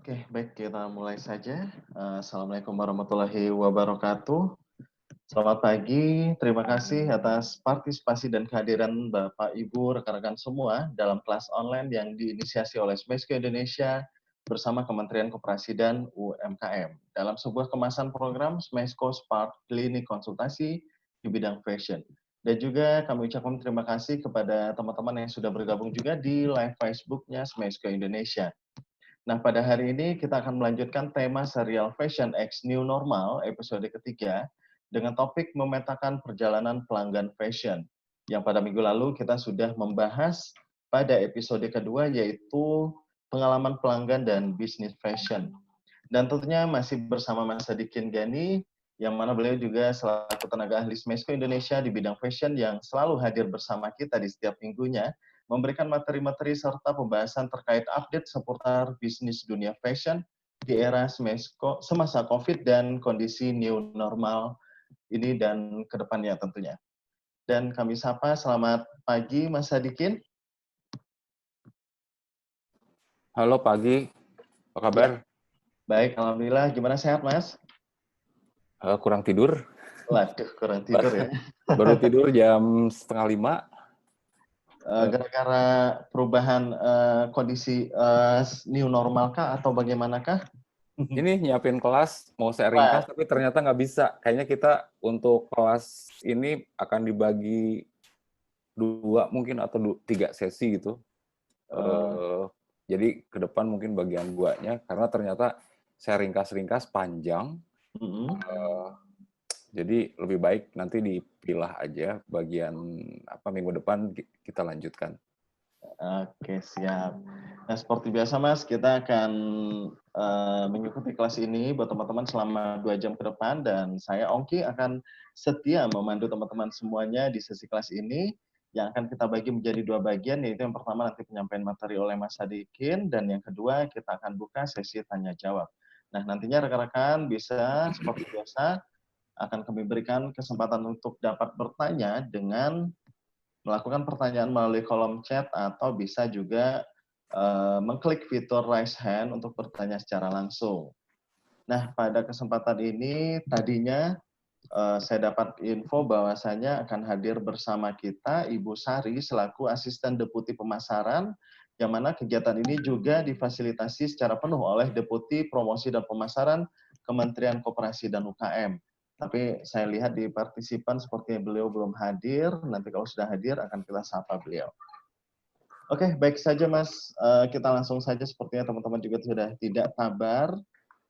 Oke, baik kita mulai saja. Assalamualaikum warahmatullahi wabarakatuh. Selamat pagi, terima kasih atas partisipasi dan kehadiran Bapak, Ibu, rekan-rekan semua dalam kelas online yang diinisiasi oleh Smesco Indonesia bersama Kementerian Koperasi dan UMKM. Dalam sebuah kemasan program Smesco Spark Klinik Konsultasi di bidang fashion. Dan juga kami ucapkan terima kasih kepada teman-teman yang sudah bergabung juga di live Facebook-nya Smesco Indonesia. Nah, pada hari ini kita akan melanjutkan tema serial Fashion X New Normal episode ketiga dengan topik memetakan perjalanan pelanggan fashion. Yang pada minggu lalu kita sudah membahas pada episode kedua yaitu pengalaman pelanggan dan bisnis fashion. Dan tentunya masih bersama Mas Sadikin Gani, yang mana beliau juga selaku tenaga ahli Smesco Indonesia di bidang fashion yang selalu hadir bersama kita di setiap minggunya, memberikan materi-materi serta pembahasan terkait update seputar bisnis dunia fashion di era Smesco semasa COVID dan kondisi new normal ini dan ke depannya tentunya. Dan kami sapa, selamat pagi Mas Sadikin. Halo pagi, apa kabar? Ya, baik, alhamdulillah. Gimana, sehat Mas? Kurang tidur. Waduh, kurang tidur ya. Baru tidur jam 4:30. Gara-gara perubahan kondisi new normal kah atau bagaimanakah? Ini nyiapin kelas, mau saya Wah, ringkas, tapi ternyata nggak bisa. Kayaknya kita untuk kelas ini akan dibagi 2 mungkin atau 3 sesi gitu. Jadi ke depan mungkin bagian 2-nya, karena ternyata saya ringkas-ringkas panjang. Jadi lebih baik nanti dipilah aja bagian minggu depan kita lanjutkan. Oke, siap. Nah, seperti biasa Mas, kita akan mengikuti kelas ini buat teman-teman selama 2 jam ke depan, dan saya Ongki akan setia memandu teman-teman semuanya di sesi kelas ini yang akan kita bagi menjadi 2 bagian, yaitu yang pertama nanti penyampaian materi oleh Mas Sadikin, dan yang kedua kita akan buka sesi tanya jawab. Nah, nantinya rekan-rekan bisa seperti biasa akan kami berikan kesempatan untuk dapat bertanya dengan melakukan pertanyaan melalui kolom chat atau bisa juga mengklik fitur raise hand untuk bertanya secara langsung. Nah, pada kesempatan ini tadinya saya dapat info bahwasanya akan hadir bersama kita Ibu Sari selaku Asisten Deputi Pemasaran, yang mana kegiatan ini juga difasilitasi secara penuh oleh Deputi Promosi dan Pemasaran Kementerian Koperasi dan UKM. Tapi saya lihat di partisipan sepertinya beliau belum hadir. Nanti kalau sudah hadir akan kita sapa beliau. Oke, baik saja Mas. Kita langsung saja, sepertinya teman-teman juga sudah tidak sabar.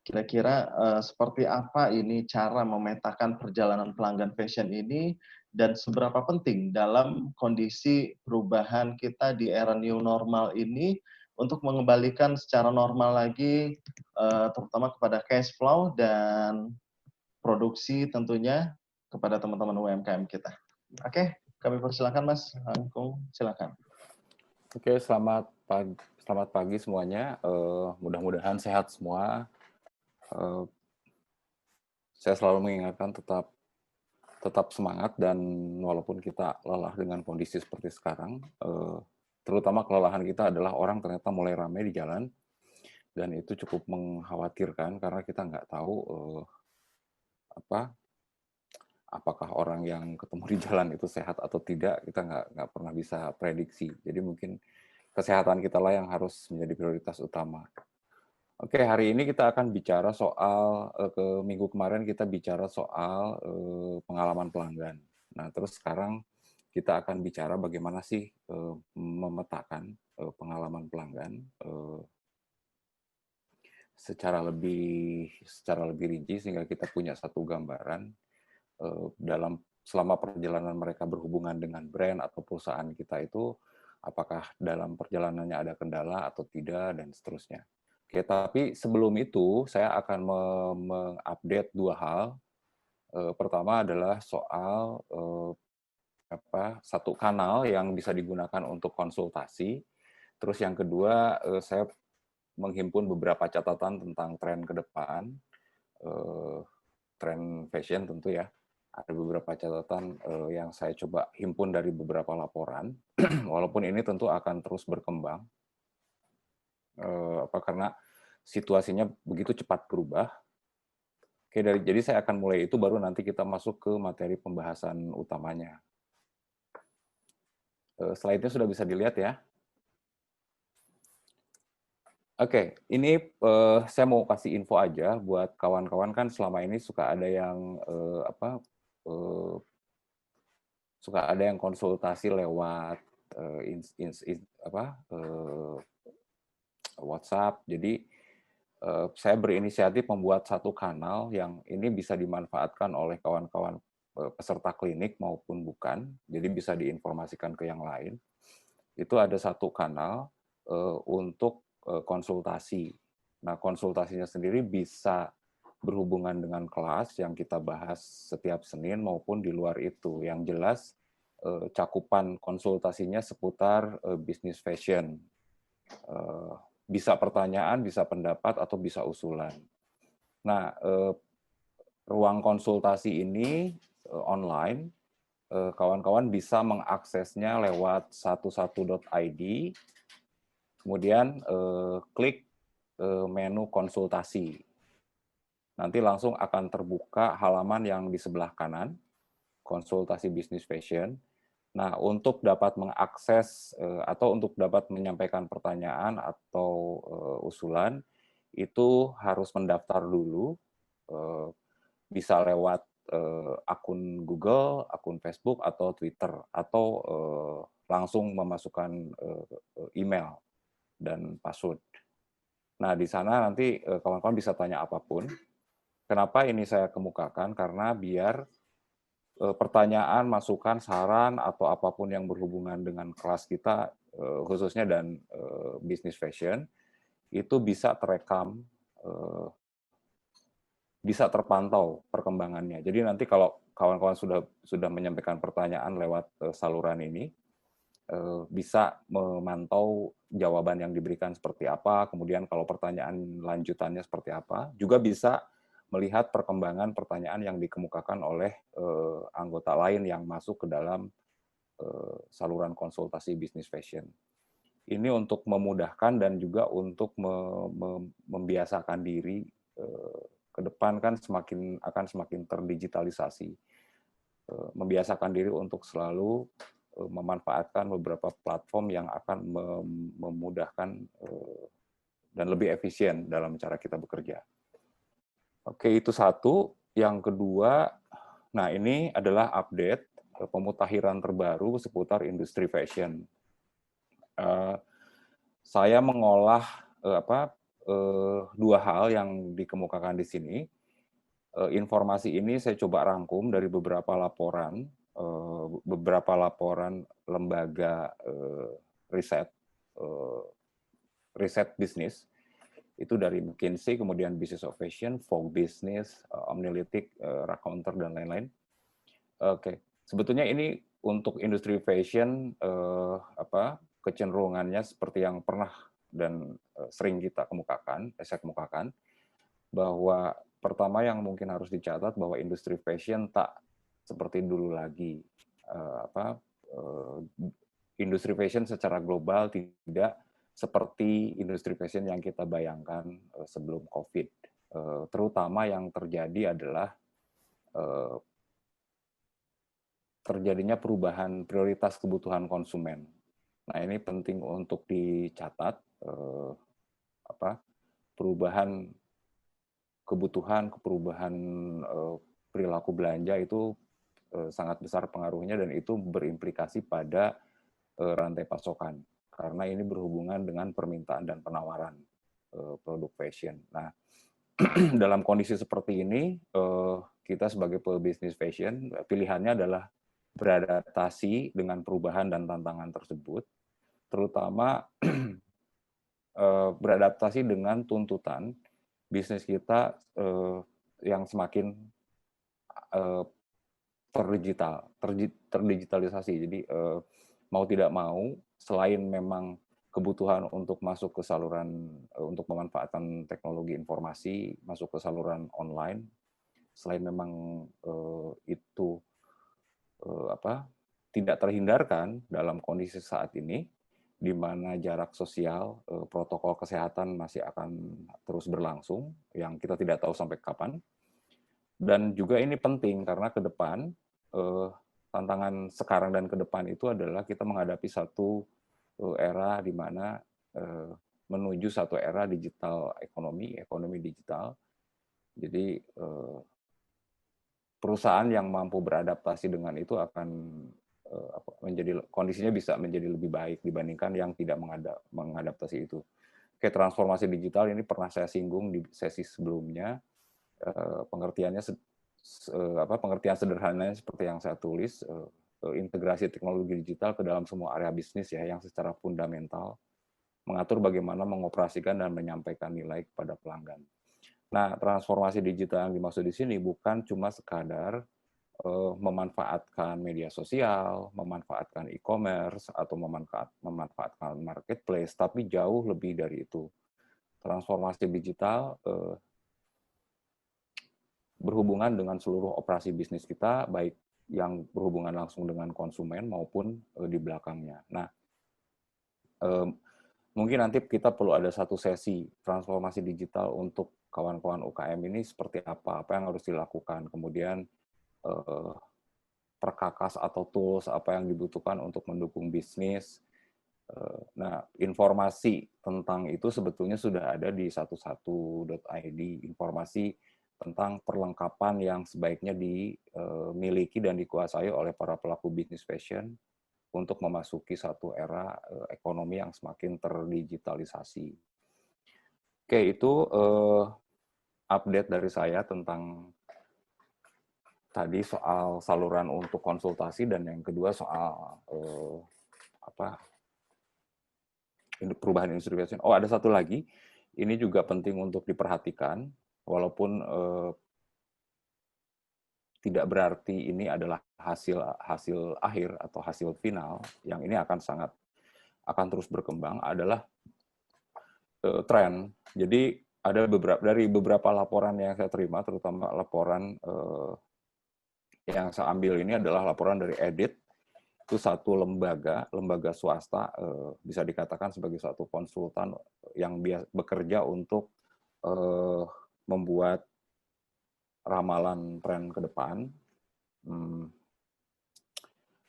Kira-kira seperti apa ini cara memetakan perjalanan pelanggan fashion ini dan seberapa penting dalam kondisi perubahan kita di era new normal ini untuk mengembalikan secara normal lagi terutama kepada cash flow dan produksi tentunya kepada teman-teman UMKM kita. Oke, kami persilakan Mas Angkung, silakan. Oke, selamat pagi semuanya. Mudah-mudahan sehat semua. Saya selalu mengingatkan tetap semangat, dan walaupun kita lelah dengan kondisi seperti sekarang, terutama kelelahan kita adalah orang ternyata mulai ramai di jalan, dan itu cukup mengkhawatirkan karena kita nggak tahu apakah orang yang ketemu di jalan itu sehat atau tidak. Kita nggak pernah bisa prediksi. Jadi mungkin kesehatan kita lah yang harus menjadi prioritas utama. Oke, hari ini kita akan bicara soal, minggu kemarin kita bicara soal pengalaman pelanggan. Nah, terus sekarang kita akan bicara bagaimana sih memetakan pengalaman pelanggan secara lebih rinci, sehingga kita punya satu gambaran selama perjalanan mereka berhubungan dengan brand atau perusahaan kita itu, apakah dalam perjalanannya ada kendala atau tidak, dan seterusnya. Oke, tapi sebelum itu saya akan mengupdate 2 hal. Pertama adalah soal satu kanal yang bisa digunakan untuk konsultasi. Terus yang kedua, saya menghimpun beberapa catatan tentang tren ke depan, tren fashion tentu ya. Ada beberapa catatan yang saya coba himpun dari beberapa laporan, walaupun ini tentu akan terus berkembang. Karena situasinya begitu cepat berubah. Oke, jadi saya akan mulai itu, baru nanti kita masuk ke materi pembahasan utamanya. Slide-nya sudah bisa dilihat ya. Oke, ini saya mau kasih info aja buat kawan-kawan, kan selama ini suka ada yang suka ada yang konsultasi lewat WhatsApp. Jadi saya berinisiatif membuat satu kanal yang ini bisa dimanfaatkan oleh kawan-kawan peserta klinik maupun bukan. Jadi bisa diinformasikan ke yang lain. Itu ada satu kanal untuk konsultasi. Nah, konsultasinya sendiri bisa berhubungan dengan kelas yang kita bahas setiap Senin maupun di luar itu. Yang jelas cakupan konsultasinya seputar bisnis fashion. Bisa pertanyaan, bisa pendapat, atau bisa usulan. Nah, ruang konsultasi ini online, kawan-kawan bisa mengaksesnya lewat 11.id, kemudian klik menu konsultasi. Nanti langsung akan terbuka halaman yang di sebelah kanan, konsultasi bisnis fashion. Nah, untuk dapat mengakses atau untuk dapat menyampaikan pertanyaan atau usulan, itu harus mendaftar dulu, bisa lewat akun Google, akun Facebook, atau Twitter, atau langsung memasukkan email dan password. Nah, di sana nanti kawan-kawan bisa tanya apapun. Kenapa ini saya kemukakan? Karena biar pertanyaan, masukan, saran, atau apapun yang berhubungan dengan kelas kita, khususnya dan bisnis fashion, itu bisa terekam, bisa terpantau perkembangannya. Jadi nanti kalau kawan-kawan sudah menyampaikan pertanyaan lewat saluran ini, bisa memantau jawaban yang diberikan seperti apa, kemudian kalau pertanyaan lanjutannya seperti apa, juga bisa melihat perkembangan pertanyaan yang dikemukakan oleh anggota lain yang masuk ke dalam saluran konsultasi bisnis fashion. Ini untuk memudahkan dan juga untuk membiasakan diri ke depan, kan akan semakin terdigitalisasi. Membiasakan diri untuk selalu memanfaatkan beberapa platform yang akan memudahkan dan lebih efisien dalam cara kita bekerja. Oke, itu satu. Yang kedua, nah ini adalah update pemutahiran terbaru seputar industri fashion. Saya mengolah dua hal yang dikemukakan di sini. Informasi ini saya coba rangkum dari beberapa laporan lembaga riset bisnis. Itu dari McKinsey, kemudian Business of Fashion, Vogue Business, Omnilytic, Racounter, dan lain-lain. Oke, sebetulnya ini untuk industri fashion kecenderungannya seperti yang pernah dan sering saya kemukakan, bahwa pertama yang mungkin harus dicatat bahwa industri fashion tak seperti dulu lagi. Industri fashion secara global tidak seperti industri fashion yang kita bayangkan sebelum COVID. Terutama yang terjadi adalah terjadinya perubahan prioritas kebutuhan konsumen. Nah, ini penting untuk dicatat, perubahan kebutuhan, perubahan perilaku belanja itu sangat besar pengaruhnya, dan itu berimplikasi pada rantai pasokan, karena ini berhubungan dengan permintaan dan penawaran produk fashion. Nah, dalam kondisi seperti ini, kita sebagai pebisnis fashion, pilihannya adalah beradaptasi dengan perubahan dan tantangan tersebut, terutama beradaptasi dengan tuntutan bisnis kita yang semakin terdigitalisasi. Jadi mau tidak mau, selain memang kebutuhan untuk masuk ke saluran, untuk memanfaatkan teknologi informasi, masuk ke saluran online, selain memang itu tidak terhindarkan dalam kondisi saat ini, di mana jarak sosial, protokol kesehatan masih akan terus berlangsung, yang kita tidak tahu sampai kapan. Dan juga ini penting karena ke depan, tantangan sekarang dan ke depan itu adalah kita menghadapi satu era di mana menuju satu era digital ekonomi digital. Jadi perusahaan yang mampu beradaptasi dengan itu akan kondisinya bisa menjadi lebih baik dibandingkan yang tidak mengadaptasi itu. Kayak transformasi digital ini pernah saya singgung di sesi sebelumnya. Pengertian sederhananya seperti yang saya tulis, integrasi teknologi digital ke dalam semua area bisnis ya, yang secara fundamental mengatur bagaimana mengoperasikan dan menyampaikan nilai kepada pelanggan. Nah, transformasi digital yang dimaksud di sini bukan cuma sekadar memanfaatkan media sosial, memanfaatkan e-commerce, atau memanfaatkan marketplace, tapi jauh lebih dari itu. Transformasi digital berhubungan dengan seluruh operasi bisnis kita, baik yang berhubungan langsung dengan konsumen maupun di belakangnya. Nah, mungkin nanti kita perlu ada satu sesi transformasi digital untuk kawan-kawan UKM ini seperti apa yang harus dilakukan, kemudian perkakas atau tools apa yang dibutuhkan untuk mendukung bisnis. Nah, informasi tentang itu sebetulnya sudah ada di 11.id, informasi tentang perlengkapan yang sebaiknya dimiliki dan dikuasai oleh para pelaku bisnis fashion untuk memasuki satu era ekonomi yang semakin terdigitalisasi. Oke, itu update dari saya tentang tadi soal saluran untuk konsultasi, dan yang kedua soal perubahan industri fashion. Oh, ada satu lagi, ini juga penting untuk diperhatikan, walaupun tidak berarti ini adalah hasil akhir atau hasil final, yang ini akan terus berkembang, adalah tren. Jadi ada dari beberapa laporan yang saya terima, terutama laporan yang saya ambil ini adalah laporan dari Edit. Itu satu lembaga swasta, bisa dikatakan sebagai satu konsultan yang bekerja untuk membuat ramalan tren ke depan.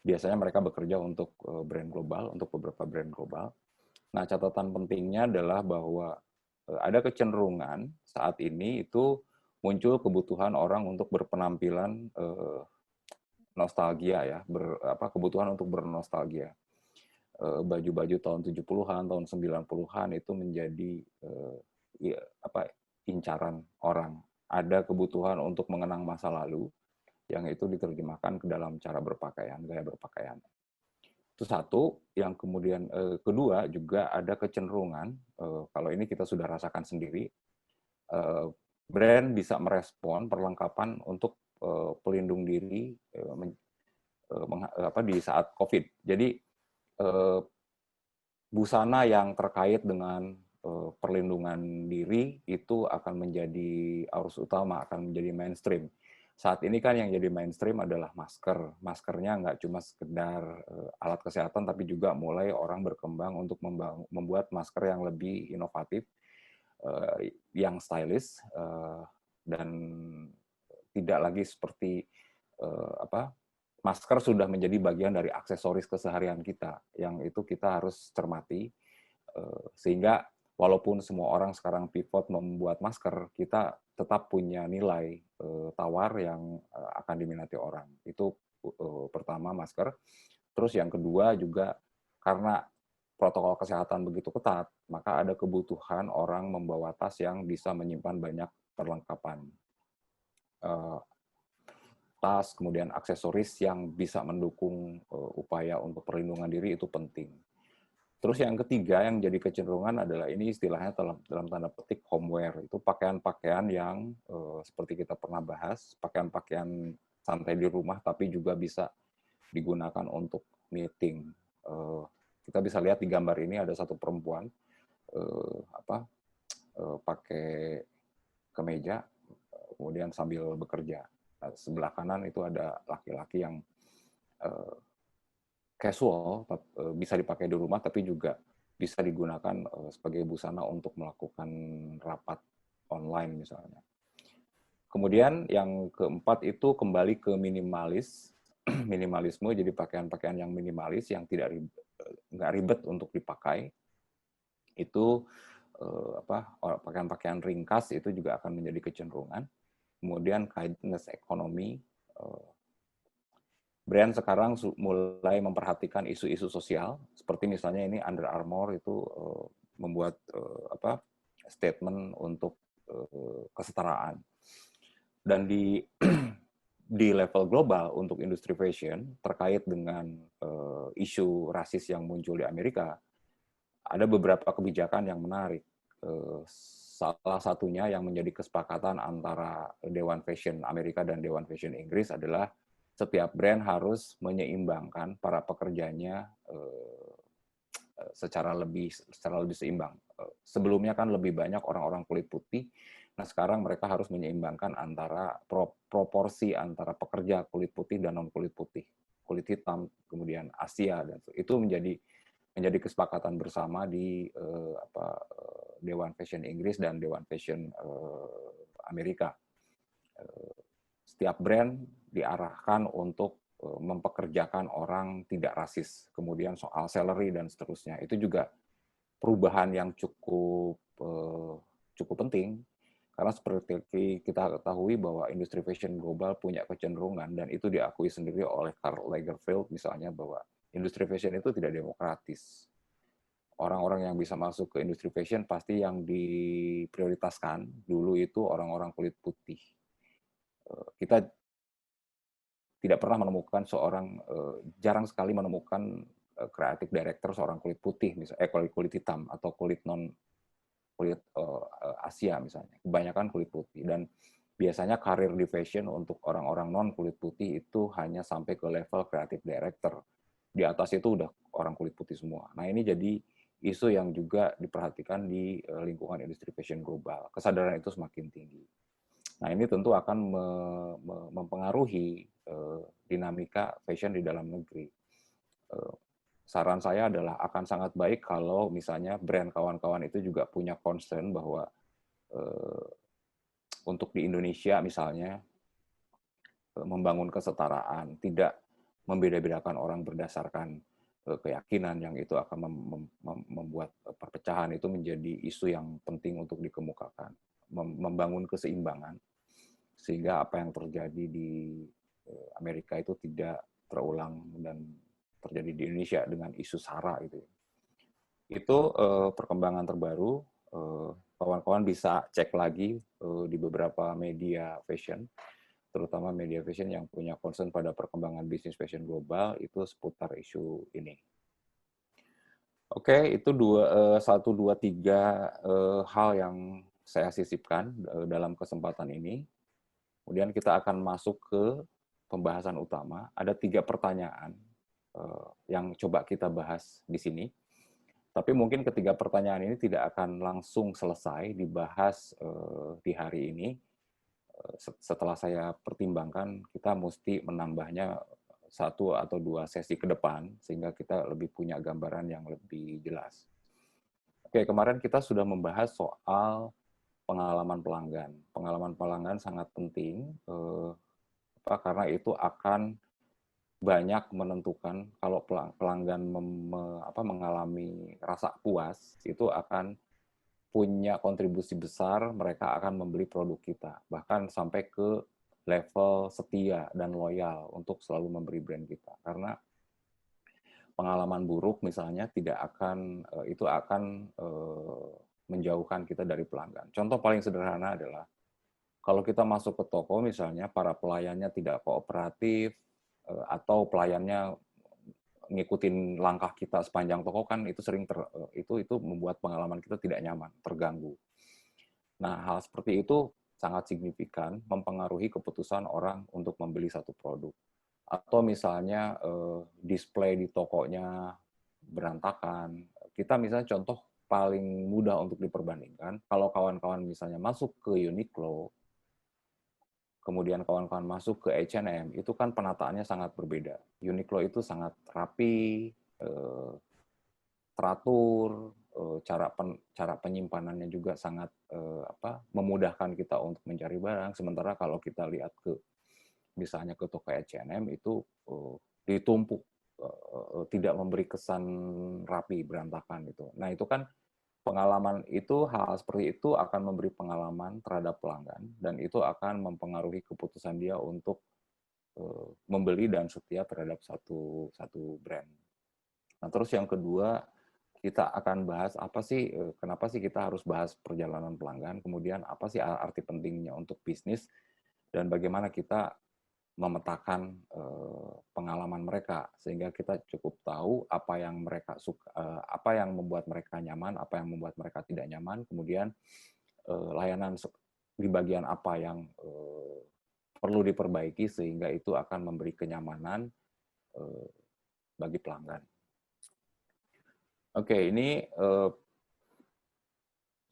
Biasanya mereka bekerja untuk brand global, untuk beberapa brand global. Nah, catatan pentingnya adalah bahwa ada kecenderungan saat ini itu muncul kebutuhan orang untuk berpenampilan nostalgia ya, kebutuhan untuk bernostalgia. Baju-baju tahun 70-an, tahun 90-an itu menjadi incaran orang. Ada kebutuhan untuk mengenang masa lalu, yang itu diterjemahkan ke dalam cara berpakaian, gaya berpakaian. Itu satu. Yang kemudian kedua juga ada kecenderungan, kalau ini kita sudah rasakan sendiri, brand bisa merespon perlengkapan untuk pelindung diri di saat COVID. Jadi busana yang terkait dengan perlindungan diri itu akan menjadi arus utama, akan menjadi mainstream. Saat ini kan yang jadi mainstream adalah masker. Maskernya nggak cuma sekedar alat kesehatan, tapi juga mulai orang berkembang untuk membuat masker yang lebih inovatif, yang stylish, dan tidak lagi seperti masker sudah menjadi bagian dari aksesoris keseharian kita, yang itu kita harus cermati, sehingga walaupun semua orang sekarang pivot membuat masker, kita tetap punya nilai tawar yang akan diminati orang. Itu pertama, masker. Terus yang kedua juga karena protokol kesehatan begitu ketat, maka ada kebutuhan orang membawa tas yang bisa menyimpan banyak perlengkapan. Tas, kemudian aksesoris yang bisa mendukung upaya untuk perlindungan diri itu penting. Terus yang ketiga yang jadi kecenderungan adalah ini istilahnya dalam tanda petik homeware. Itu pakaian-pakaian yang seperti kita pernah bahas, pakaian-pakaian santai di rumah tapi juga bisa digunakan untuk meeting. Kita bisa lihat di gambar ini ada satu perempuan pakai kemeja kemudian sambil bekerja. Sebelah kanan itu ada laki-laki yang casual, bisa dipakai di rumah, tapi juga bisa digunakan sebagai busana untuk melakukan rapat online misalnya. Kemudian yang keempat itu kembali ke minimalis, minimalisme, jadi pakaian-pakaian yang minimalis yang nggak ribet untuk dipakai. Itu pakaian-pakaian ringkas itu juga akan menjadi kecenderungan. Kemudian kindness ekonomi, brand sekarang mulai memperhatikan isu-isu sosial, seperti misalnya ini Under Armour itu membuat statement untuk kesetaraan. Dan di di level global untuk industri fashion terkait dengan isu rasis yang muncul di Amerika, ada beberapa kebijakan yang menarik. Salah satunya yang menjadi kesepakatan antara Dewan Fashion Amerika dan Dewan Fashion Inggris adalah setiap brand harus menyeimbangkan para pekerjanya secara lebih seimbang. Sebelumnya kan lebih banyak orang-orang kulit putih. Nah, sekarang mereka harus menyeimbangkan antara proporsi antara pekerja kulit putih dan non kulit putih, kulit hitam, kemudian Asia, dan itu menjadi kesepakatan bersama di Dewan Fashion Inggris dan Dewan Fashion Amerika. Setiap brand diarahkan untuk mempekerjakan orang tidak rasis. Kemudian soal salary dan seterusnya. Itu juga perubahan yang cukup penting, karena seperti kita ketahui bahwa industri fashion global punya kecenderungan, dan itu diakui sendiri oleh Karl Lagerfeld misalnya, bahwa industri fashion itu tidak demokratis. Orang-orang yang bisa masuk ke industri fashion pasti yang diprioritaskan dulu itu orang-orang kulit putih. Kita tidak pernah menemukan jarang sekali menemukan creative director seorang kulit putih, misalnya kulit hitam atau kulit Asia misalnya. Kebanyakan kulit putih, dan biasanya karir di fashion untuk orang-orang non kulit putih itu hanya sampai ke level creative director. Di atas itu udah orang kulit putih semua. Nah, ini jadi isu yang juga diperhatikan di lingkungan industri fashion global. Kesadaran itu semakin tinggi. Nah, ini tentu akan mempengaruhi dinamika fashion di dalam negeri. Saran saya adalah akan sangat baik kalau misalnya brand kawan-kawan itu juga punya concern bahwa untuk di Indonesia misalnya membangun kesetaraan, tidak membeda-bedakan orang berdasarkan keyakinan, yang itu akan membuat perpecahan. Itu menjadi isu yang penting untuk dikemukakan. Membangun keseimbangan, sehingga apa yang terjadi di Amerika itu tidak terulang dan terjadi di Indonesia dengan isu SARA itu. Itu perkembangan terbaru. Kawan-kawan bisa cek lagi di beberapa media fashion, terutama media fashion yang punya concern pada perkembangan bisnis fashion global, itu seputar isu ini. Oke, itu 1, 2, 3 hal yang saya sisipkan dalam kesempatan ini. Kemudian kita akan masuk ke pembahasan utama. Ada 3 pertanyaan yang coba kita bahas di sini. Tapi mungkin ketiga pertanyaan ini tidak akan langsung selesai dibahas di hari ini. Setelah saya pertimbangkan, kita mesti menambahnya 1 atau 2 sesi ke depan, sehingga kita lebih punya gambaran yang lebih jelas. Oke, kemarin kita sudah membahas soal pengalaman pelanggan. Pengalaman pelanggan sangat penting, karena itu akan banyak menentukan kalau pelanggan mengalami rasa puas, itu akan punya kontribusi besar, mereka akan membeli produk kita, bahkan sampai ke level setia dan loyal untuk selalu memberi brand kita. Karena pengalaman buruk misalnya itu akan menjauhkan kita dari pelanggan. Contoh paling sederhana adalah kalau kita masuk ke toko misalnya, para pelayannya tidak kooperatif, atau pelayannya ngikutin langkah kita sepanjang toko, kan itu sering itu membuat pengalaman kita tidak nyaman, terganggu. Nah, hal seperti itu sangat signifikan mempengaruhi keputusan orang untuk membeli satu produk. Atau misalnya display di tokonya berantakan. Kita misalnya contoh paling mudah untuk diperbandingkan, kalau kawan-kawan misalnya masuk ke Uniqlo, kemudian kawan-kawan masuk ke H&M, itu kan penataannya sangat berbeda. Uniqlo itu sangat rapi, teratur, cara penyimpanannya juga sangat memudahkan kita untuk mencari barang. Sementara kalau kita lihat ke misalnya ke toko H&M itu ditumpuk, tidak memberi kesan rapi, berantakan gitu. Nah itu kan pengalaman itu, hal seperti itu akan memberi pengalaman terhadap pelanggan dan itu akan mempengaruhi keputusan dia untuk membeli dan setia terhadap satu brand. Nah terus yang kedua, kita akan bahas kenapa sih kita harus bahas perjalanan pelanggan, kemudian apa sih arti pentingnya untuk bisnis dan bagaimana kita memetakan pengalaman mereka sehingga kita cukup tahu apa yang mereka suka, apa yang membuat mereka nyaman, apa yang membuat mereka tidak nyaman, kemudian layanan di bagian apa yang perlu diperbaiki sehingga itu akan memberi kenyamanan bagi pelanggan. Oke, ini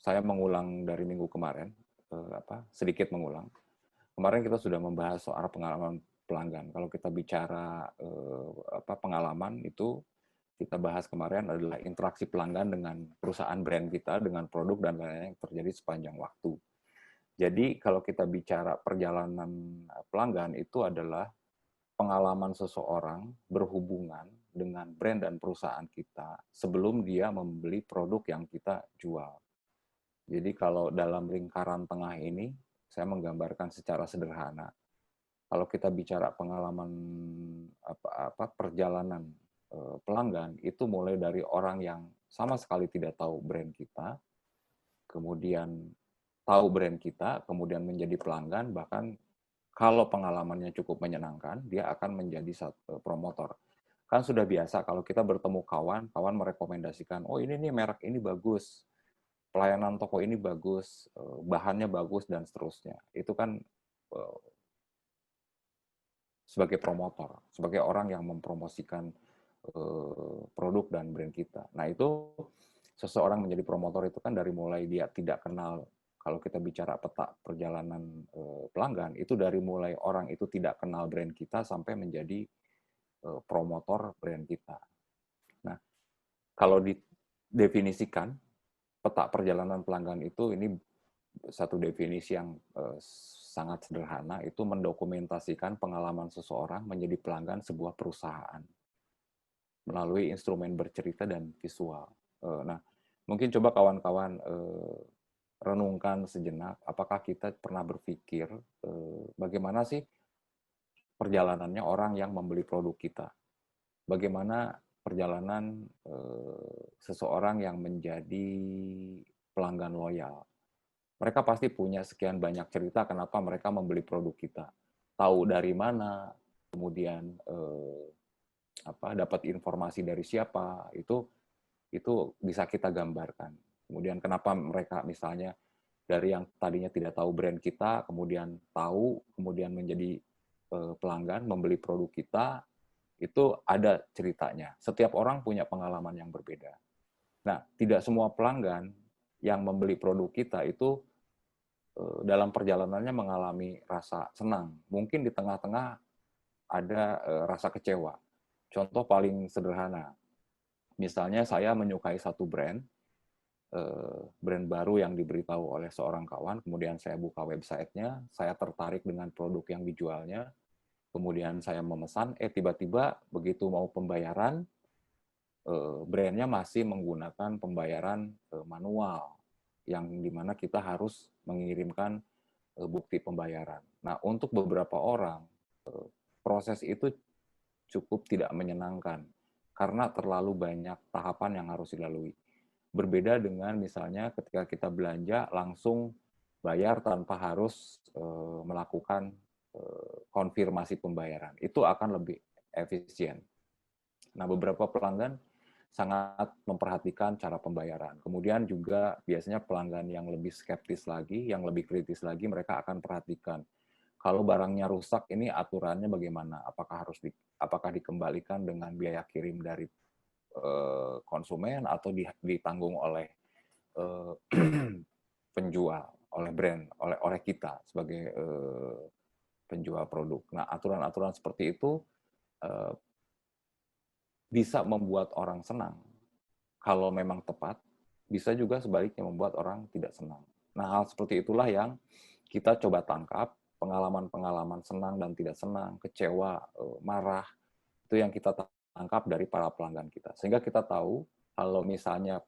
saya mengulang dari minggu kemarin, sedikit mengulang. Kemarin kita sudah membahas soal pengalaman pelanggan. Kalau kita bicara pengalaman itu kita bahas kemarin adalah interaksi pelanggan dengan perusahaan brand kita, dengan produk dan lain-lain yang terjadi sepanjang waktu. Jadi kalau kita bicara perjalanan pelanggan itu adalah pengalaman seseorang berhubungan dengan brand dan perusahaan kita sebelum dia membeli produk yang kita jual. Jadi kalau dalam lingkaran tengah ini, saya menggambarkan secara sederhana. Kalau kita bicara pengalaman perjalanan pelanggan, itu mulai dari orang yang sama sekali tidak tahu brand kita, kemudian tahu brand kita, kemudian menjadi pelanggan, bahkan kalau pengalamannya cukup menyenangkan, dia akan menjadi satu promotor. Kan sudah biasa kalau kita bertemu kawan merekomendasikan, oh ini nih merek ini bagus, pelayanan toko ini bagus, bahannya bagus, dan seterusnya. Itu kan sebagai promotor, sebagai orang yang mempromosikan produk dan brand kita. Nah itu seseorang menjadi promotor itu kan dari mulai dia tidak kenal, kalau kita bicara peta perjalanan pelanggan, itu dari mulai orang itu tidak kenal brand kita sampai menjadi promotor brand kita. Nah, kalau didefinisikan, peta perjalanan pelanggan itu ini satu definisi yang sangat sederhana, itu mendokumentasikan pengalaman seseorang menjadi pelanggan sebuah perusahaan melalui instrumen bercerita dan visual. Nah, mungkin coba kawan-kawan renungkan sejenak, apakah kita pernah berpikir bagaimana sih perjalanannya orang yang membeli produk kita? Bagaimana perjalanan seseorang yang menjadi pelanggan loyal? Mereka pasti punya sekian banyak cerita kenapa mereka membeli produk kita. Tahu dari mana, kemudian dapat informasi dari siapa, itu bisa kita gambarkan. Kemudian kenapa mereka misalnya dari yang tadinya tidak tahu brand kita, kemudian tahu, kemudian menjadi pelanggan, membeli produk kita, itu ada ceritanya. Setiap orang punya pengalaman yang berbeda. Nah, tidak semua pelanggan yang membeli produk kita itu dalam perjalanannya mengalami rasa senang. Mungkin di tengah-tengah ada rasa kecewa. Contoh paling sederhana, misalnya saya menyukai satu brand baru yang diberitahu oleh seorang kawan, kemudian saya buka websitenya, saya tertarik dengan produk yang dijualnya, kemudian saya memesan, tiba-tiba begitu mau pembayaran, brandnya masih menggunakan pembayaran manual, yang dimana kita harus mengirimkan bukti pembayaran. Nah, untuk beberapa orang, proses itu cukup tidak menyenangkan, karena terlalu banyak tahapan yang harus dilalui. Berbeda dengan misalnya ketika kita belanja, langsung bayar tanpa harus melakukan konfirmasi pembayaran. Itu akan lebih efisien. Nah, beberapa pelanggan sangat memperhatikan cara pembayaran. Kemudian juga biasanya pelanggan yang lebih skeptis lagi, yang lebih kritis lagi, mereka akan perhatikan kalau barangnya rusak ini aturannya bagaimana? Apakah dikembalikan dengan biaya kirim dari konsumen atau ditanggung oleh penjual, oleh brand, oleh kita sebagai penjual produk. Nah, aturan-aturan seperti itu eh, bisa membuat orang senang kalau memang tepat, bisa juga sebaliknya membuat orang tidak senang. Nah, hal seperti itulah yang kita coba tangkap, pengalaman-pengalaman senang dan tidak senang, kecewa, marah, itu yang kita tangkap dari para pelanggan kita. Sehingga kita tahu kalau misalnya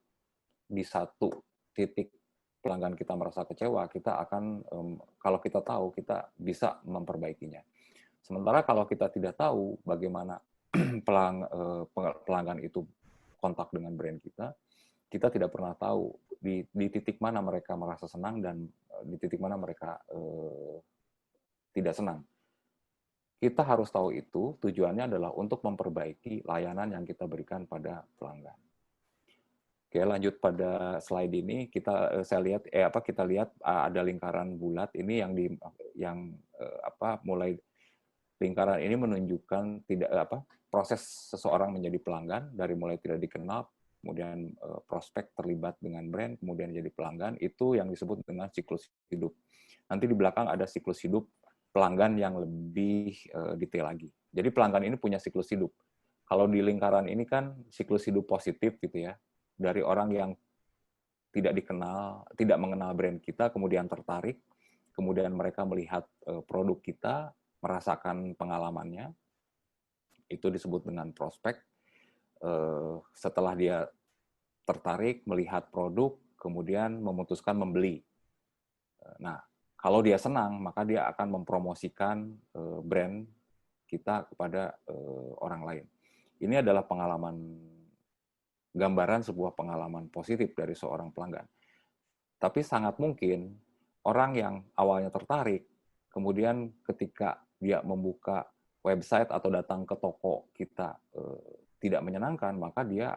di satu titik pelanggan kita merasa kecewa, kita akan, kalau kita tahu, kita bisa memperbaikinya. Sementara kalau kita tidak tahu bagaimana pelanggan itu kontak dengan brand kita, kita tidak pernah tahu di titik mana mereka merasa senang dan di titik mana mereka tidak senang. Kita harus tahu itu, tujuannya adalah untuk memperbaiki layanan yang kita berikan pada pelanggan. Oke, lanjut pada slide ini saya lihat kita lihat ada lingkaran bulat ini mulai lingkaran ini menunjukkan proses seseorang menjadi pelanggan dari mulai tidak dikenal, kemudian prospek terlibat dengan brand, kemudian jadi pelanggan, itu yang disebut dengan siklus hidup. Nanti di belakang ada siklus hidup pelanggan yang lebih detail lagi. Jadi pelanggan ini punya siklus hidup. Kalau di lingkaran ini kan siklus hidup positif gitu ya, dari orang yang tidak dikenal, tidak mengenal brand kita, kemudian tertarik, kemudian mereka melihat produk kita, merasakan pengalamannya, itu disebut dengan prospek. Setelah dia tertarik, melihat produk, kemudian memutuskan membeli. Nah, kalau dia senang, maka dia akan mempromosikan brand kita kepada orang lain. Ini adalah gambaran sebuah pengalaman positif dari seorang pelanggan. Tapi sangat mungkin orang yang awalnya tertarik, kemudian ketika dia membuka website atau datang ke toko kita tidak menyenangkan, maka dia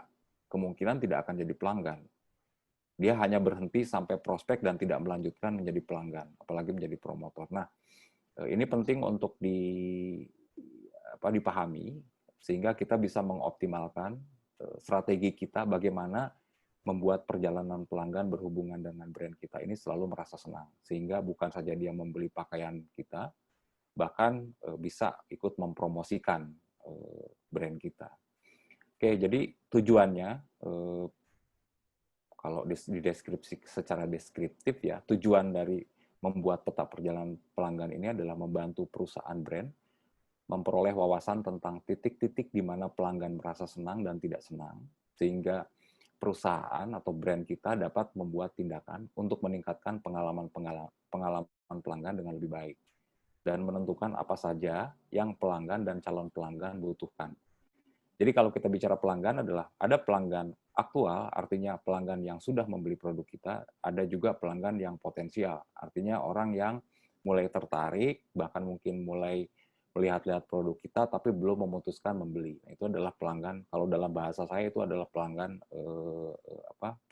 kemungkinan tidak akan jadi pelanggan. Dia hanya berhenti sampai prospek dan tidak melanjutkan menjadi pelanggan, apalagi menjadi promotor. Nah, ini penting untuk dipahami, sehingga kita bisa mengoptimalkan strategi kita bagaimana membuat perjalanan pelanggan berhubungan dengan brand kita ini selalu merasa senang. Sehingga bukan saja dia membeli pakaian kita, bahkan bisa ikut mempromosikan brand kita. Oke, jadi tujuannya, kalau di deskripsi secara deskriptif ya, tujuan dari membuat peta perjalanan pelanggan ini adalah membantu perusahaan brand memperoleh wawasan tentang titik-titik di mana pelanggan merasa senang dan tidak senang, sehingga perusahaan atau brand kita dapat membuat tindakan untuk meningkatkan pengalaman pelanggan dengan lebih baik dan menentukan apa saja yang pelanggan dan calon pelanggan butuhkan. Jadi kalau kita bicara pelanggan adalah ada pelanggan aktual, artinya pelanggan yang sudah membeli produk kita, ada juga pelanggan yang potensial, artinya orang yang mulai tertarik, bahkan mungkin mulai melihat-lihat produk kita, tapi belum memutuskan membeli. Itu adalah pelanggan, kalau dalam bahasa saya itu adalah pelanggan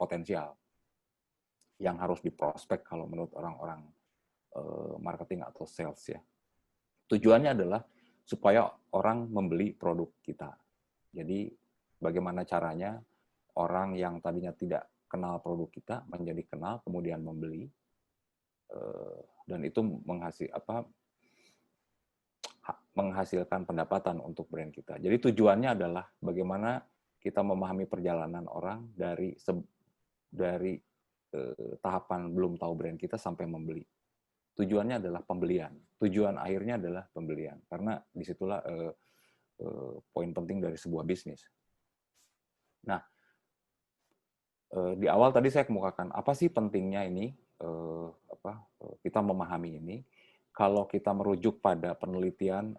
potensial, yang harus diprospek kalau menurut orang-orang marketing atau sales ya. Tujuannya adalah supaya orang membeli produk kita. Jadi bagaimana caranya orang yang tadinya tidak kenal produk kita menjadi kenal, kemudian membeli, dan itu menghasilkan pendapatan untuk brand kita. Jadi tujuannya adalah bagaimana kita memahami perjalanan orang dari tahapan belum tahu brand kita sampai membeli. Tujuannya adalah pembelian. Tujuan akhirnya adalah pembelian. Karena disitulah poin penting dari sebuah bisnis. Nah, di awal tadi saya kemukakan apa sih pentingnya ini, kita memahami ini. Kalau kita merujuk pada penelitian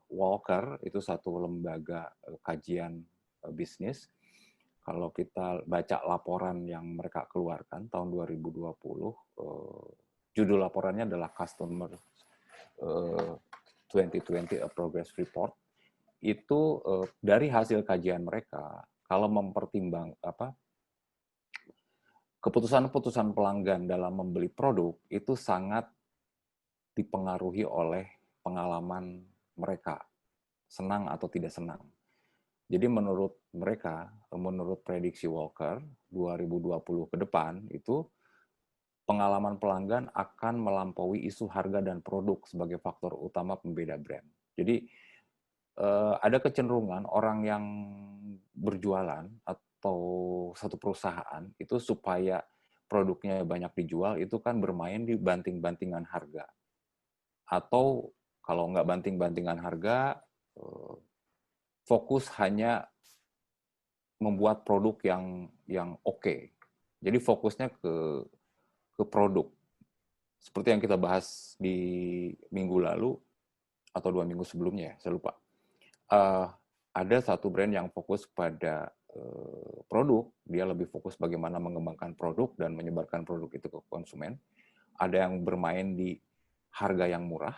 Walker, itu satu lembaga kajian bisnis. Kalau kita baca laporan yang mereka keluarkan tahun 2020, judul laporannya adalah Customer 2020 A Progress Report. Itu dari hasil kajian mereka, kalau keputusan-keputusan pelanggan dalam membeli produk itu sangat dipengaruhi oleh pengalaman mereka, senang atau tidak senang. Jadi menurut mereka, menurut prediksi Walker 2020 ke depan itu pengalaman pelanggan akan melampaui isu harga dan produk sebagai faktor utama pembeda brand. Jadi ada kecenderungan orang yang berjualan atau satu perusahaan itu supaya produknya banyak dijual itu kan bermain di banting-bantingan harga. Atau kalau nggak banting-bantingan harga, fokus hanya membuat produk yang oke. Jadi fokusnya ke produk. Seperti yang kita bahas di minggu lalu atau 2 minggu sebelumnya, saya lupa. Ada satu brand yang fokus pada produk, dia lebih fokus bagaimana mengembangkan produk dan menyebarkan produk itu ke konsumen. Ada yang bermain di harga yang murah,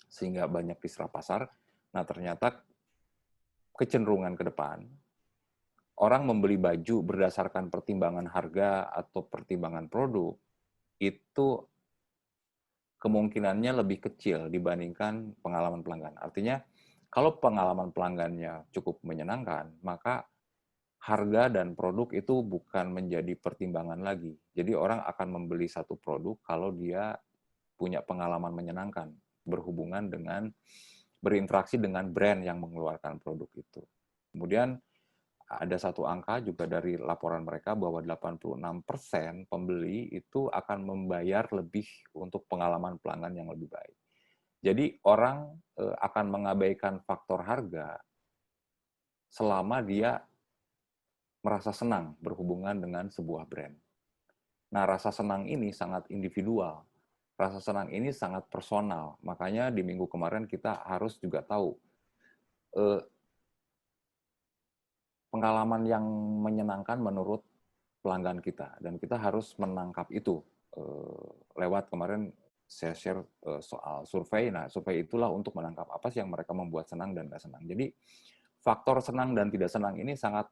sehingga banyak diserap pasar. Nah, ternyata kecenderungan ke depan, orang membeli baju berdasarkan pertimbangan harga atau pertimbangan produk, itu kemungkinannya lebih kecil dibandingkan pengalaman pelanggan. Artinya, kalau pengalaman pelanggannya cukup menyenangkan, maka harga dan produk itu bukan menjadi pertimbangan lagi. Jadi orang akan membeli satu produk kalau dia punya pengalaman menyenangkan berhubungan dengan berinteraksi dengan brand yang mengeluarkan produk itu. Kemudian ada satu angka juga dari laporan mereka bahwa 86% pembeli itu akan membayar lebih untuk pengalaman pelanggan yang lebih baik. Jadi orang akan mengabaikan faktor harga selama dia merasa senang berhubungan dengan sebuah brand. Nah, rasa senang ini sangat individual. Rasa senang ini sangat personal. Makanya di minggu kemarin kita harus juga tahu pengalaman yang menyenangkan menurut pelanggan kita. Dan kita harus menangkap itu. Lewat kemarin saya share soal survei. Nah, survei itulah untuk menangkap apa sih yang mereka membuat senang dan nggak senang. Jadi, faktor senang dan tidak senang ini sangat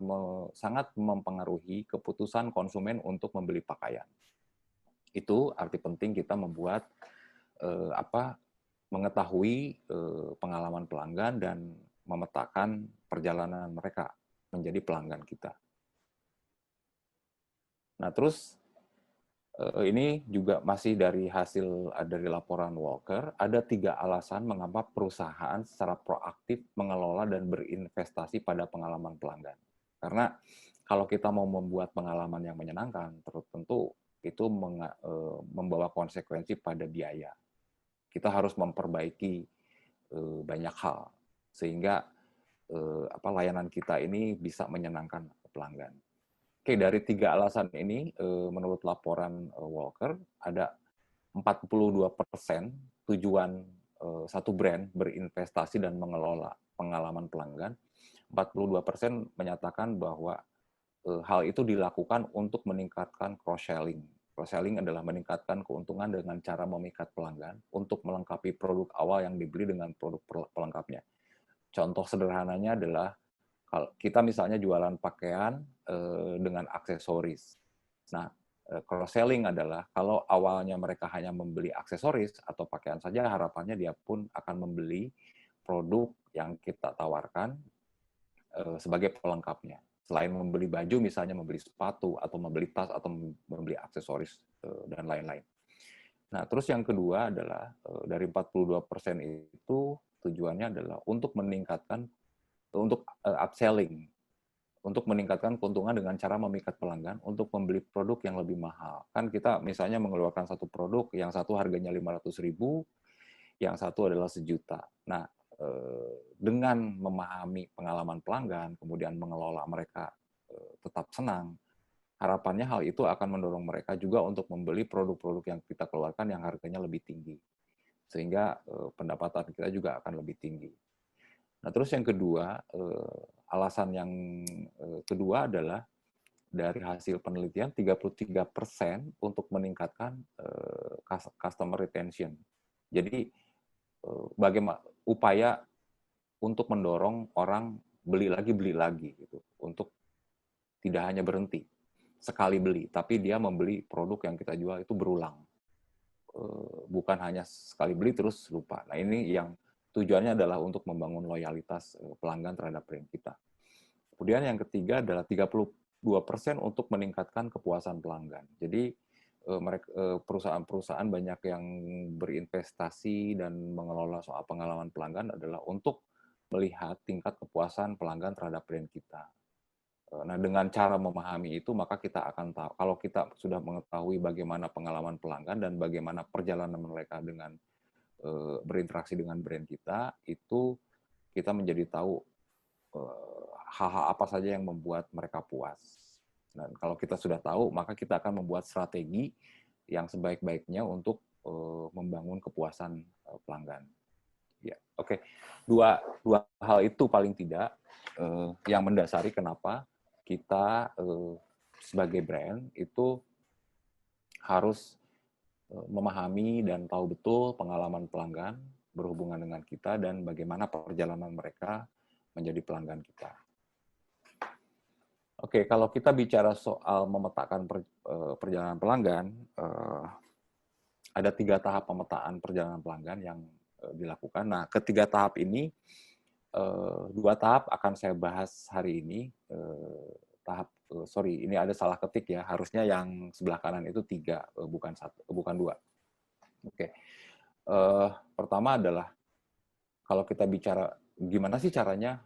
mempengaruhi keputusan konsumen untuk membeli pakaian. Itu arti penting kita membuat mengetahui pengalaman pelanggan dan memetakan perjalanan mereka menjadi pelanggan kita. Nah, terus ini juga masih dari hasil dari laporan Walker, ada 3 alasan mengapa perusahaan secara proaktif mengelola dan berinvestasi pada pengalaman pelanggan. Karena kalau kita mau membuat pengalaman yang menyenangkan, tentu itu membawa konsekuensi pada biaya. Kita harus memperbaiki banyak hal sehingga layanan kita ini bisa menyenangkan pelanggan. Oke, dari 3 alasan ini, menurut laporan Walker, ada 42% tujuan satu brand berinvestasi dan mengelola pengalaman pelanggan. 42% menyatakan bahwa hal itu dilakukan untuk meningkatkan cross-selling. Cross-selling adalah meningkatkan keuntungan dengan cara memikat pelanggan untuk melengkapi produk awal yang dibeli dengan produk pelengkapnya. Contoh sederhananya adalah kalau kita misalnya jualan pakaian dengan aksesoris. Nah, cross-selling adalah kalau awalnya mereka hanya membeli aksesoris atau pakaian saja, harapannya dia pun akan membeli produk yang kita tawarkan sebagai pelengkapnya. Selain membeli baju, misalnya membeli sepatu, atau membeli tas, atau membeli aksesoris, dan lain-lain. Nah, terus yang kedua adalah dari 42% itu tujuannya adalah untuk meningkatkan untuk upselling, untuk meningkatkan keuntungan dengan cara memikat pelanggan untuk membeli produk yang lebih mahal. Kan kita misalnya mengeluarkan satu produk, yang satu harganya 500.000, yang satu adalah 1.000.000. Nah, dengan memahami pengalaman pelanggan, kemudian mengelola mereka tetap senang, harapannya hal itu akan mendorong mereka juga untuk membeli produk-produk yang kita keluarkan yang harganya lebih tinggi. Sehingga pendapatan kita juga akan lebih tinggi. Nah, terus yang kedua, alasan yang kedua adalah dari hasil penelitian 33% untuk meningkatkan customer retention. Jadi bagaimana upaya untuk mendorong orang beli lagi gitu, untuk tidak hanya berhenti sekali beli, tapi dia membeli produk yang kita jual itu berulang, bukan hanya sekali beli terus lupa. Nah, ini yang tujuannya adalah untuk membangun loyalitas pelanggan terhadap brand kita. Kemudian yang ketiga adalah 32% untuk meningkatkan kepuasan pelanggan. Jadi perusahaan-perusahaan banyak yang berinvestasi dan mengelola soal pengalaman pelanggan adalah untuk melihat tingkat kepuasan pelanggan terhadap brand kita. Nah, dengan cara memahami itu, maka kita akan tahu, kalau kita sudah mengetahui bagaimana pengalaman pelanggan dan bagaimana perjalanan mereka dengan berinteraksi dengan brand kita, itu kita menjadi tahu hal-hal apa saja yang membuat mereka puas. Dan kalau kita sudah tahu, maka kita akan membuat strategi yang sebaik-baiknya untuk membangun kepuasan pelanggan. Ya, oke. Dua hal itu paling tidak yang mendasari kenapa kita sebagai brand itu harus memahami dan tahu betul pengalaman pelanggan berhubungan dengan kita dan bagaimana perjalanan mereka menjadi pelanggan kita. Oke, kalau kita bicara soal memetakan perjalanan pelanggan, ada 3 tahap pemetaan perjalanan pelanggan yang dilakukan. Nah, ketiga tahap ini, 2 tahap akan saya bahas hari ini. Ini ada salah ketik ya, harusnya yang sebelah kanan itu 3, bukan 2. Oke. Pertama adalah, kalau kita bicara gimana sih caranya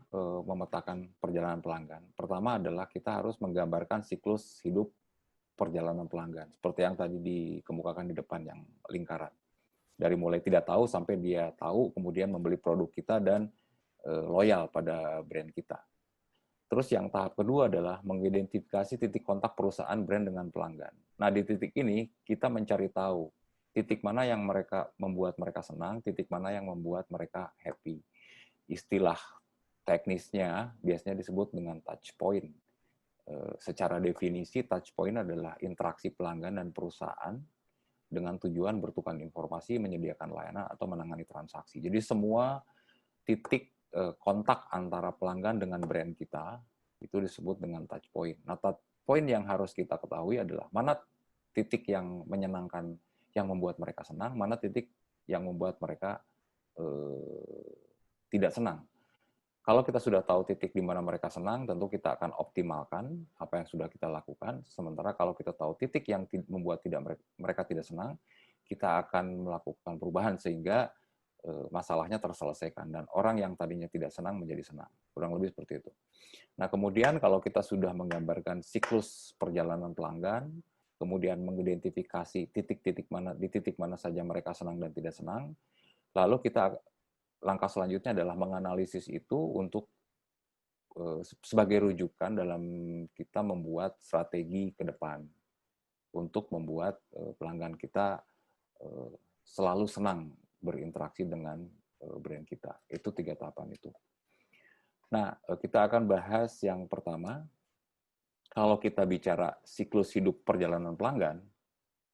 memetakan perjalanan pelanggan. Pertama adalah kita harus menggambarkan siklus hidup perjalanan pelanggan. Seperti yang tadi dikemukakan di depan, yang lingkaran. Dari mulai tidak tahu sampai dia tahu, kemudian membeli produk kita dan loyal pada brand kita. Terus yang tahap kedua adalah mengidentifikasi titik kontak perusahaan brand dengan pelanggan. Nah, di titik ini kita mencari tahu titik mana yang membuat mereka senang, titik mana yang membuat mereka happy. Istilah teknisnya biasanya disebut dengan touch point. Secara definisi, touch point adalah interaksi pelanggan dan perusahaan dengan tujuan bertukar informasi, menyediakan layanan, atau menangani transaksi. Jadi semua titik kontak antara pelanggan dengan brand kita itu disebut dengan touch point. Nah, touch point yang harus kita ketahui adalah mana titik yang menyenangkan, yang membuat mereka senang, mana titik yang membuat mereka tidak senang. Kalau kita sudah tahu titik di mana mereka senang, tentu kita akan optimalkan apa yang sudah kita lakukan. Sementara kalau kita tahu titik yang membuat mereka tidak senang, kita akan melakukan perubahan sehingga masalahnya terselesaikan dan orang yang tadinya tidak senang menjadi senang. Kurang lebih seperti itu. Nah, kemudian kalau kita sudah menggambarkan siklus perjalanan pelanggan, kemudian mengidentifikasi titik mana saja mereka senang dan tidak senang, lalu langkah selanjutnya adalah menganalisis itu untuk sebagai rujukan dalam kita membuat strategi ke depan untuk membuat pelanggan kita selalu senang berinteraksi dengan brand kita. Itu 3 tahapan itu. Nah, kita akan bahas yang pertama. Kalau kita bicara siklus hidup perjalanan pelanggan,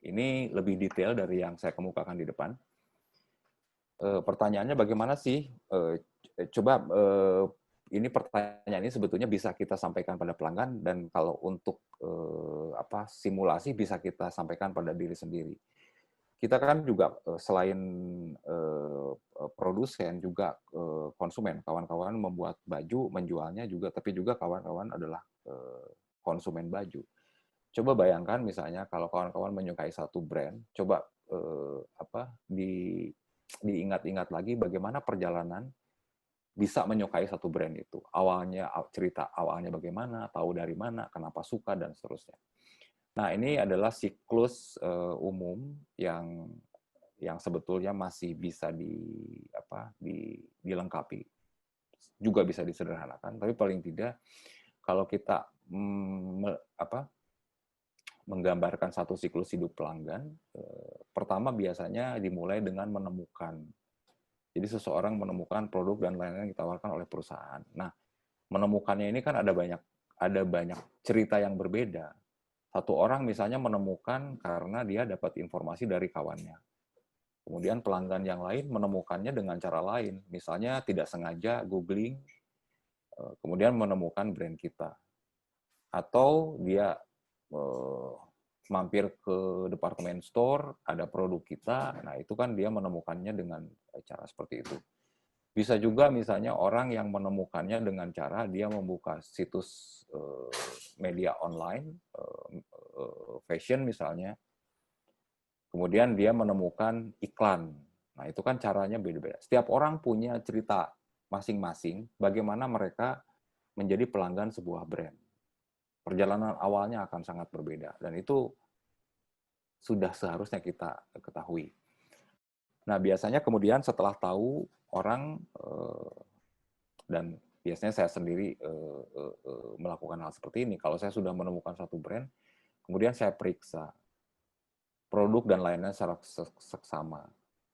ini lebih detail dari yang saya kemukakan di depan. Pertanyaannya bagaimana sih? Coba ini pertanyaan ini sebetulnya bisa kita sampaikan pada pelanggan, dan kalau untuk simulasi bisa kita sampaikan pada diri sendiri. Kita kan juga selain produsen juga konsumen. Kawan-kawan membuat baju, menjualnya juga, tapi juga kawan-kawan adalah konsumen baju. Coba bayangkan misalnya kalau kawan-kawan menyukai satu brand, coba diingat-ingat lagi bagaimana perjalanan bisa menyukai satu brand itu. Cerita awalnya bagaimana, tahu dari mana, kenapa suka, dan seterusnya. Nah, ini adalah siklus umum yang sebetulnya masih bisa dilengkapi, juga bisa disederhanakan. Tapi paling tidak, kalau kita menggambarkan satu siklus hidup pelanggan, pertama biasanya dimulai dengan menemukan. Jadi seseorang menemukan produk dan lain-lain yang ditawarkan oleh perusahaan. Nah, menemukannya ini kan ada banyak cerita yang berbeda. Satu orang misalnya menemukan karena dia dapat informasi dari kawannya. Kemudian pelanggan yang lain menemukannya dengan cara lain. Misalnya tidak sengaja googling, kemudian menemukan brand kita. Atau dia mampir ke departemen store, ada produk kita, nah itu kan dia menemukannya dengan cara seperti itu. Bisa juga misalnya orang yang menemukannya dengan cara dia membuka situs media online, fashion misalnya, Kemudian dia menemukan iklan. Nah, itu kan caranya beda-beda. Setiap orang punya cerita masing-masing bagaimana mereka menjadi pelanggan sebuah brand. Perjalanan awalnya akan sangat berbeda, dan itu sudah seharusnya kita ketahui. Nah, biasanya kemudian setelah tahu orang, dan biasanya saya sendiri melakukan hal seperti ini, kalau saya sudah menemukan satu brand, kemudian saya periksa produk dan lainnya secara seksama.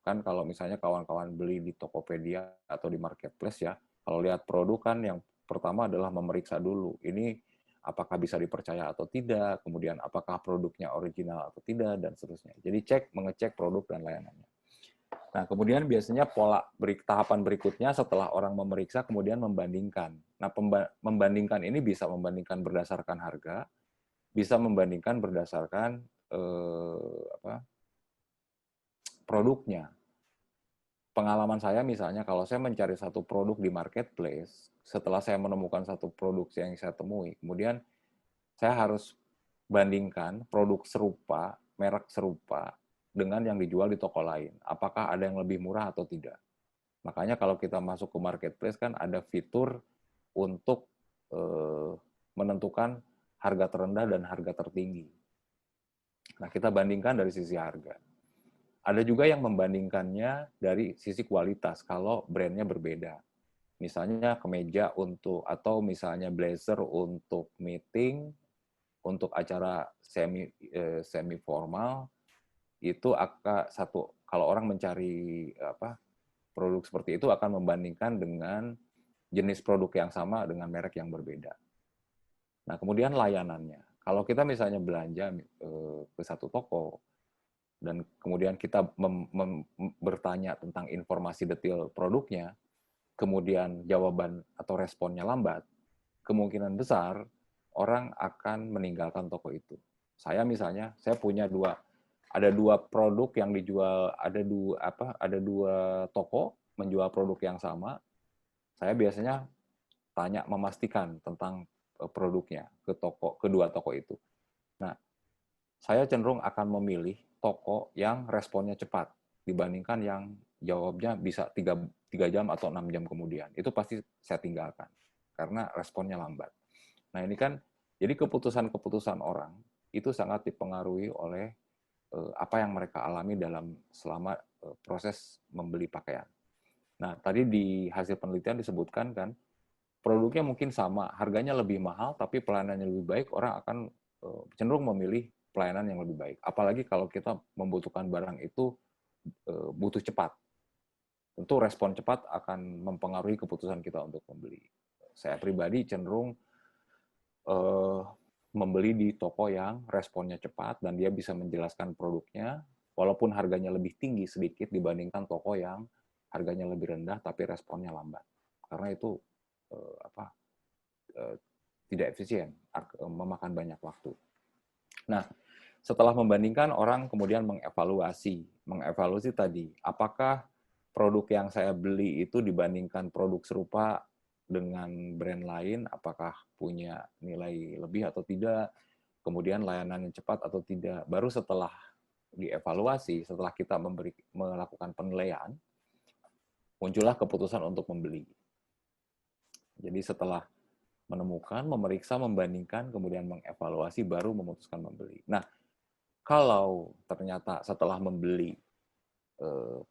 Kan kalau misalnya kawan-kawan beli di Tokopedia atau di marketplace ya, kalau lihat produk kan yang pertama adalah memeriksa dulu, ini apakah bisa dipercaya atau tidak, kemudian apakah produknya original atau tidak, dan seterusnya. Jadi mengecek produk dan layanannya. Nah, kemudian biasanya tahapan berikutnya setelah orang memeriksa, kemudian membandingkan. Nah, membandingkan ini bisa membandingkan berdasarkan harga, bisa membandingkan berdasarkan produknya. Pengalaman saya misalnya, kalau saya mencari satu produk di marketplace, setelah saya menemukan satu produk yang saya temui, kemudian saya harus bandingkan produk serupa, merek serupa, dengan yang dijual di toko lain. Apakah ada yang lebih murah atau tidak. Makanya kalau kita masuk ke marketplace kan ada fitur untuk menentukan harga terendah dan harga tertinggi. Nah, kita bandingkan dari sisi harga. Ada juga yang membandingkannya dari sisi kualitas kalau brandnya berbeda. Misalnya kemeja atau misalnya blazer untuk meeting, untuk acara semi formal, itu kalau orang mencari produk seperti itu akan membandingkan dengan jenis produk yang sama dengan merek yang berbeda. Nah, kemudian layanannya. Kalau kita misalnya belanja ke satu toko, dan kemudian kita bertanya tentang informasi detail produknya, kemudian jawaban atau responnya lambat, kemungkinan besar orang akan meninggalkan toko itu. Saya misalnya, saya punya ada dua produk yang dijual, ada dua toko menjual produk yang sama. Saya biasanya memastikan tentang produknya kedua toko itu. Nah, saya cenderung akan memilih toko yang responnya cepat dibandingkan yang jawabnya bisa 3 jam atau 6 jam kemudian. Itu pasti saya tinggalkan karena responnya lambat. Nah, ini kan jadi keputusan-keputusan orang itu sangat dipengaruhi oleh apa yang mereka alami selama proses membeli pakaian. Nah, tadi di hasil penelitian disebutkan kan produknya mungkin sama, harganya lebih mahal tapi pelayanannya lebih baik, orang akan cenderung memilih pelayanan yang lebih baik. Apalagi kalau kita membutuhkan barang itu butuh cepat. Tentu respon cepat akan mempengaruhi keputusan kita untuk membeli. Saya pribadi cenderung membeli di toko yang responnya cepat dan dia bisa menjelaskan produknya, walaupun harganya lebih tinggi sedikit dibandingkan toko yang harganya lebih rendah tapi responnya lambat. Karena itu tidak efisien, memakan banyak waktu. Nah, setelah membandingkan, orang kemudian mengevaluasi tadi, apakah produk yang saya beli itu dibandingkan produk serupa dengan brand lain, apakah punya nilai lebih atau tidak, kemudian layanan yang cepat atau tidak. Baru setelah dievaluasi, setelah kita melakukan penilaian, muncullah keputusan untuk membeli. Jadi setelah menemukan, memeriksa, membandingkan, kemudian mengevaluasi, baru memutuskan membeli. Nah, kalau ternyata setelah membeli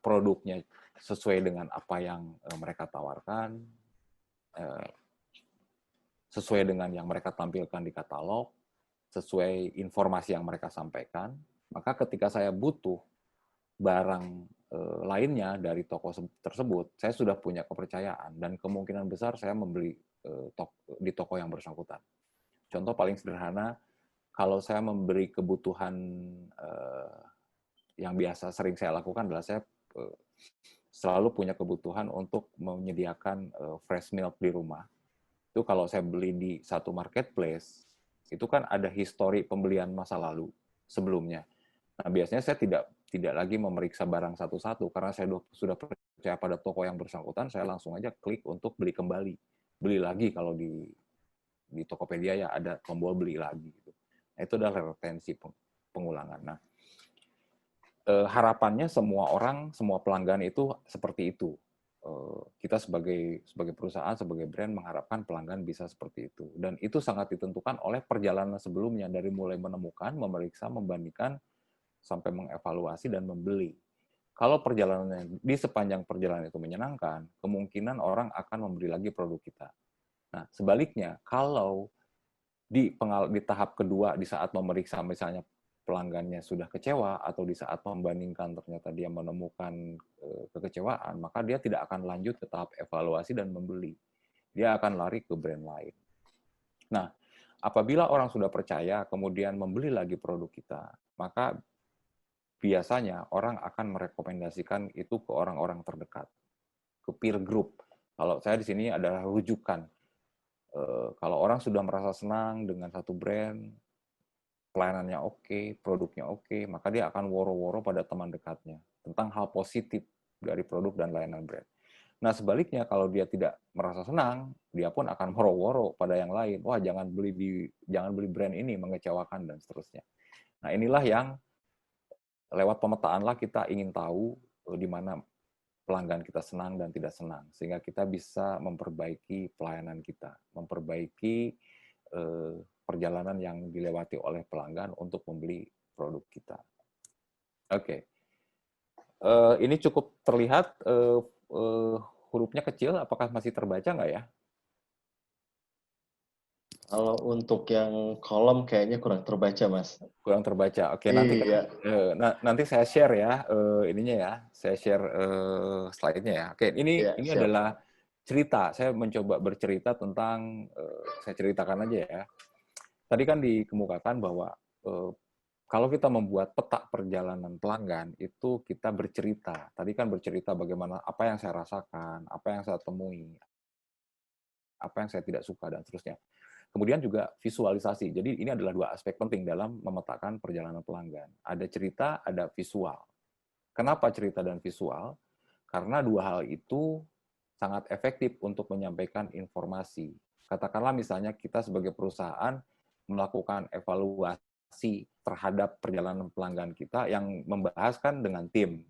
produknya sesuai dengan apa yang mereka tawarkan, sesuai dengan yang mereka tampilkan di katalog, sesuai informasi yang mereka sampaikan, maka ketika saya butuh barang lainnya dari toko tersebut, saya sudah punya kepercayaan dan kemungkinan besar saya membeli di toko yang bersangkutan. Contoh paling sederhana, kalau saya memberi kebutuhan yang biasa sering saya lakukan adalah saya selalu punya kebutuhan untuk menyediakan fresh milk di rumah. Itu kalau saya beli di satu marketplace, itu kan ada histori pembelian masa lalu sebelumnya. Nah, biasanya saya tidak lagi memeriksa barang satu-satu karena saya sudah percaya pada toko yang bersangkutan, saya langsung aja klik untuk beli kembali. Beli lagi kalau di Tokopedia ya ada tombol beli lagi gitu. Nah, itu adalah retensi pengulangan. Nah, harapannya semua orang, semua pelanggan itu seperti itu. Kita sebagai perusahaan, sebagai brand mengharapkan pelanggan bisa seperti itu. Dan itu sangat ditentukan oleh perjalanan sebelumnya, dari mulai menemukan, memeriksa, membandingkan, sampai mengevaluasi dan membeli. Kalau perjalanannya di sepanjang perjalanan itu menyenangkan, kemungkinan orang akan membeli lagi produk kita. Nah, sebaliknya, kalau di tahap kedua, di saat memeriksa misalnya pelanggannya sudah kecewa, atau di saat membandingkan ternyata dia menemukan kekecewaan, maka dia tidak akan lanjut ke tahap evaluasi dan membeli. Dia akan lari ke brand lain. Nah, apabila orang sudah percaya, kemudian membeli lagi produk kita, maka biasanya orang akan merekomendasikan itu ke orang-orang terdekat, ke peer group. Kalau saya di sini adalah rujukan. Kalau orang sudah merasa senang dengan satu brand, pelayanannya oke, produknya oke, maka dia akan woro-woro pada teman dekatnya tentang hal positif dari produk dan layanan brand. Nah, sebaliknya kalau dia tidak merasa senang, dia pun akan woro-woro pada yang lain. Wah, jangan beli brand ini, mengecewakan dan seterusnya. Nah, inilah yang lewat pemetaanlah kita ingin tahu di mana pelanggan kita senang dan tidak senang, sehingga kita bisa memperbaiki pelayanan kita, memperbaiki perjalanan yang dilewati oleh pelanggan untuk membeli produk kita. Oke, ini cukup terlihat hurufnya kecil, apakah masih terbaca nggak ya? Kalau untuk yang kolom kayaknya kurang terbaca, Mas. Kurang terbaca. Oke, Iya, nanti saya share ya ininya ya, saya share slide-nya ya. Oke, iya, ini siap. adalah cerita. Saya mencoba bercerita tentang saya ceritakan aja ya. Tadi kan dikemukakan bahwa kalau kita membuat peta perjalanan pelanggan, itu kita bercerita. Tadi kan bercerita bagaimana apa yang saya rasakan, apa yang saya temui, apa yang saya tidak suka, dan seterusnya. Kemudian juga visualisasi. Jadi ini adalah dua aspek penting dalam memetakan perjalanan pelanggan. Ada cerita, ada visual. Kenapa cerita dan visual? Karena dua hal itu sangat efektif untuk menyampaikan informasi. Katakanlah misalnya kita sebagai perusahaan melakukan evaluasi terhadap perjalanan pelanggan kita yang membahaskan dengan tim.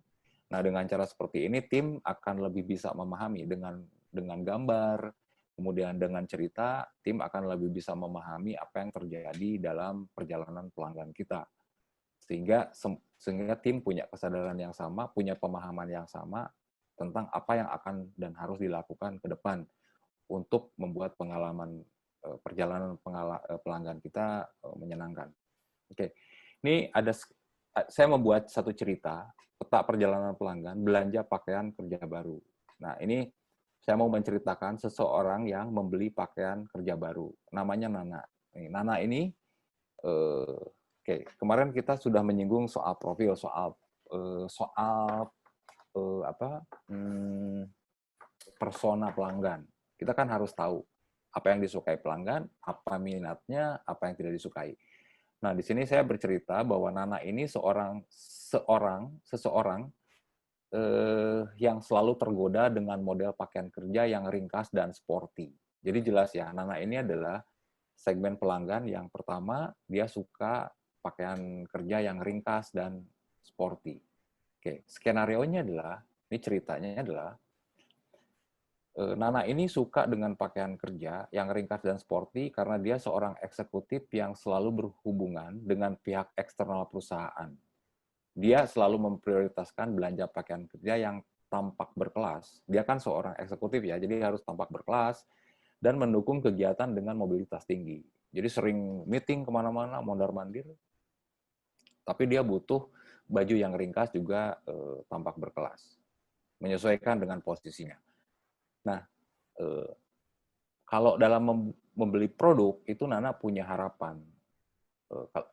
Nah, dengan cara seperti ini tim akan lebih bisa memahami dengan gambar, kemudian dengan cerita, tim akan lebih bisa memahami apa yang terjadi dalam perjalanan pelanggan kita. Sehingga tim punya kesadaran yang sama, punya pemahaman yang sama tentang apa yang akan dan harus dilakukan ke depan untuk membuat pengalaman perjalanan pelanggan kita menyenangkan. Oke, ini saya membuat satu cerita peta perjalanan pelanggan belanja pakaian kerja baru. Nah, ini saya mau menceritakan seseorang yang membeli pakaian kerja baru. Namanya Nana. Nana ini oke, kemarin kita sudah menyinggung soal profil, soal persona pelanggan. Kita kan harus tahu apa yang disukai pelanggan, apa minatnya, apa yang tidak disukai. Nah, di sini saya bercerita bahwa Nana ini seseorang yang selalu tergoda dengan model pakaian kerja yang ringkas dan sporty. Jadi jelas ya, Nana ini adalah segmen pelanggan yang pertama, dia suka pakaian kerja yang ringkas dan sporty. Oke, skenario-nya adalah, ini ceritanya adalah, Nana ini suka dengan pakaian kerja yang ringkas dan sporty karena dia seorang eksekutif yang selalu berhubungan dengan pihak eksternal perusahaan. Dia selalu memprioritaskan belanja pakaian kerja yang tampak berkelas. Dia kan seorang eksekutif ya, jadi harus tampak berkelas dan mendukung kegiatan dengan mobilitas tinggi. Jadi sering meeting kemana-mana, mondar-mandir, tapi dia butuh baju yang ringkas juga tampak berkelas, menyesuaikan dengan posisinya. Nah, kalau dalam membeli produk, itu Nana punya harapan.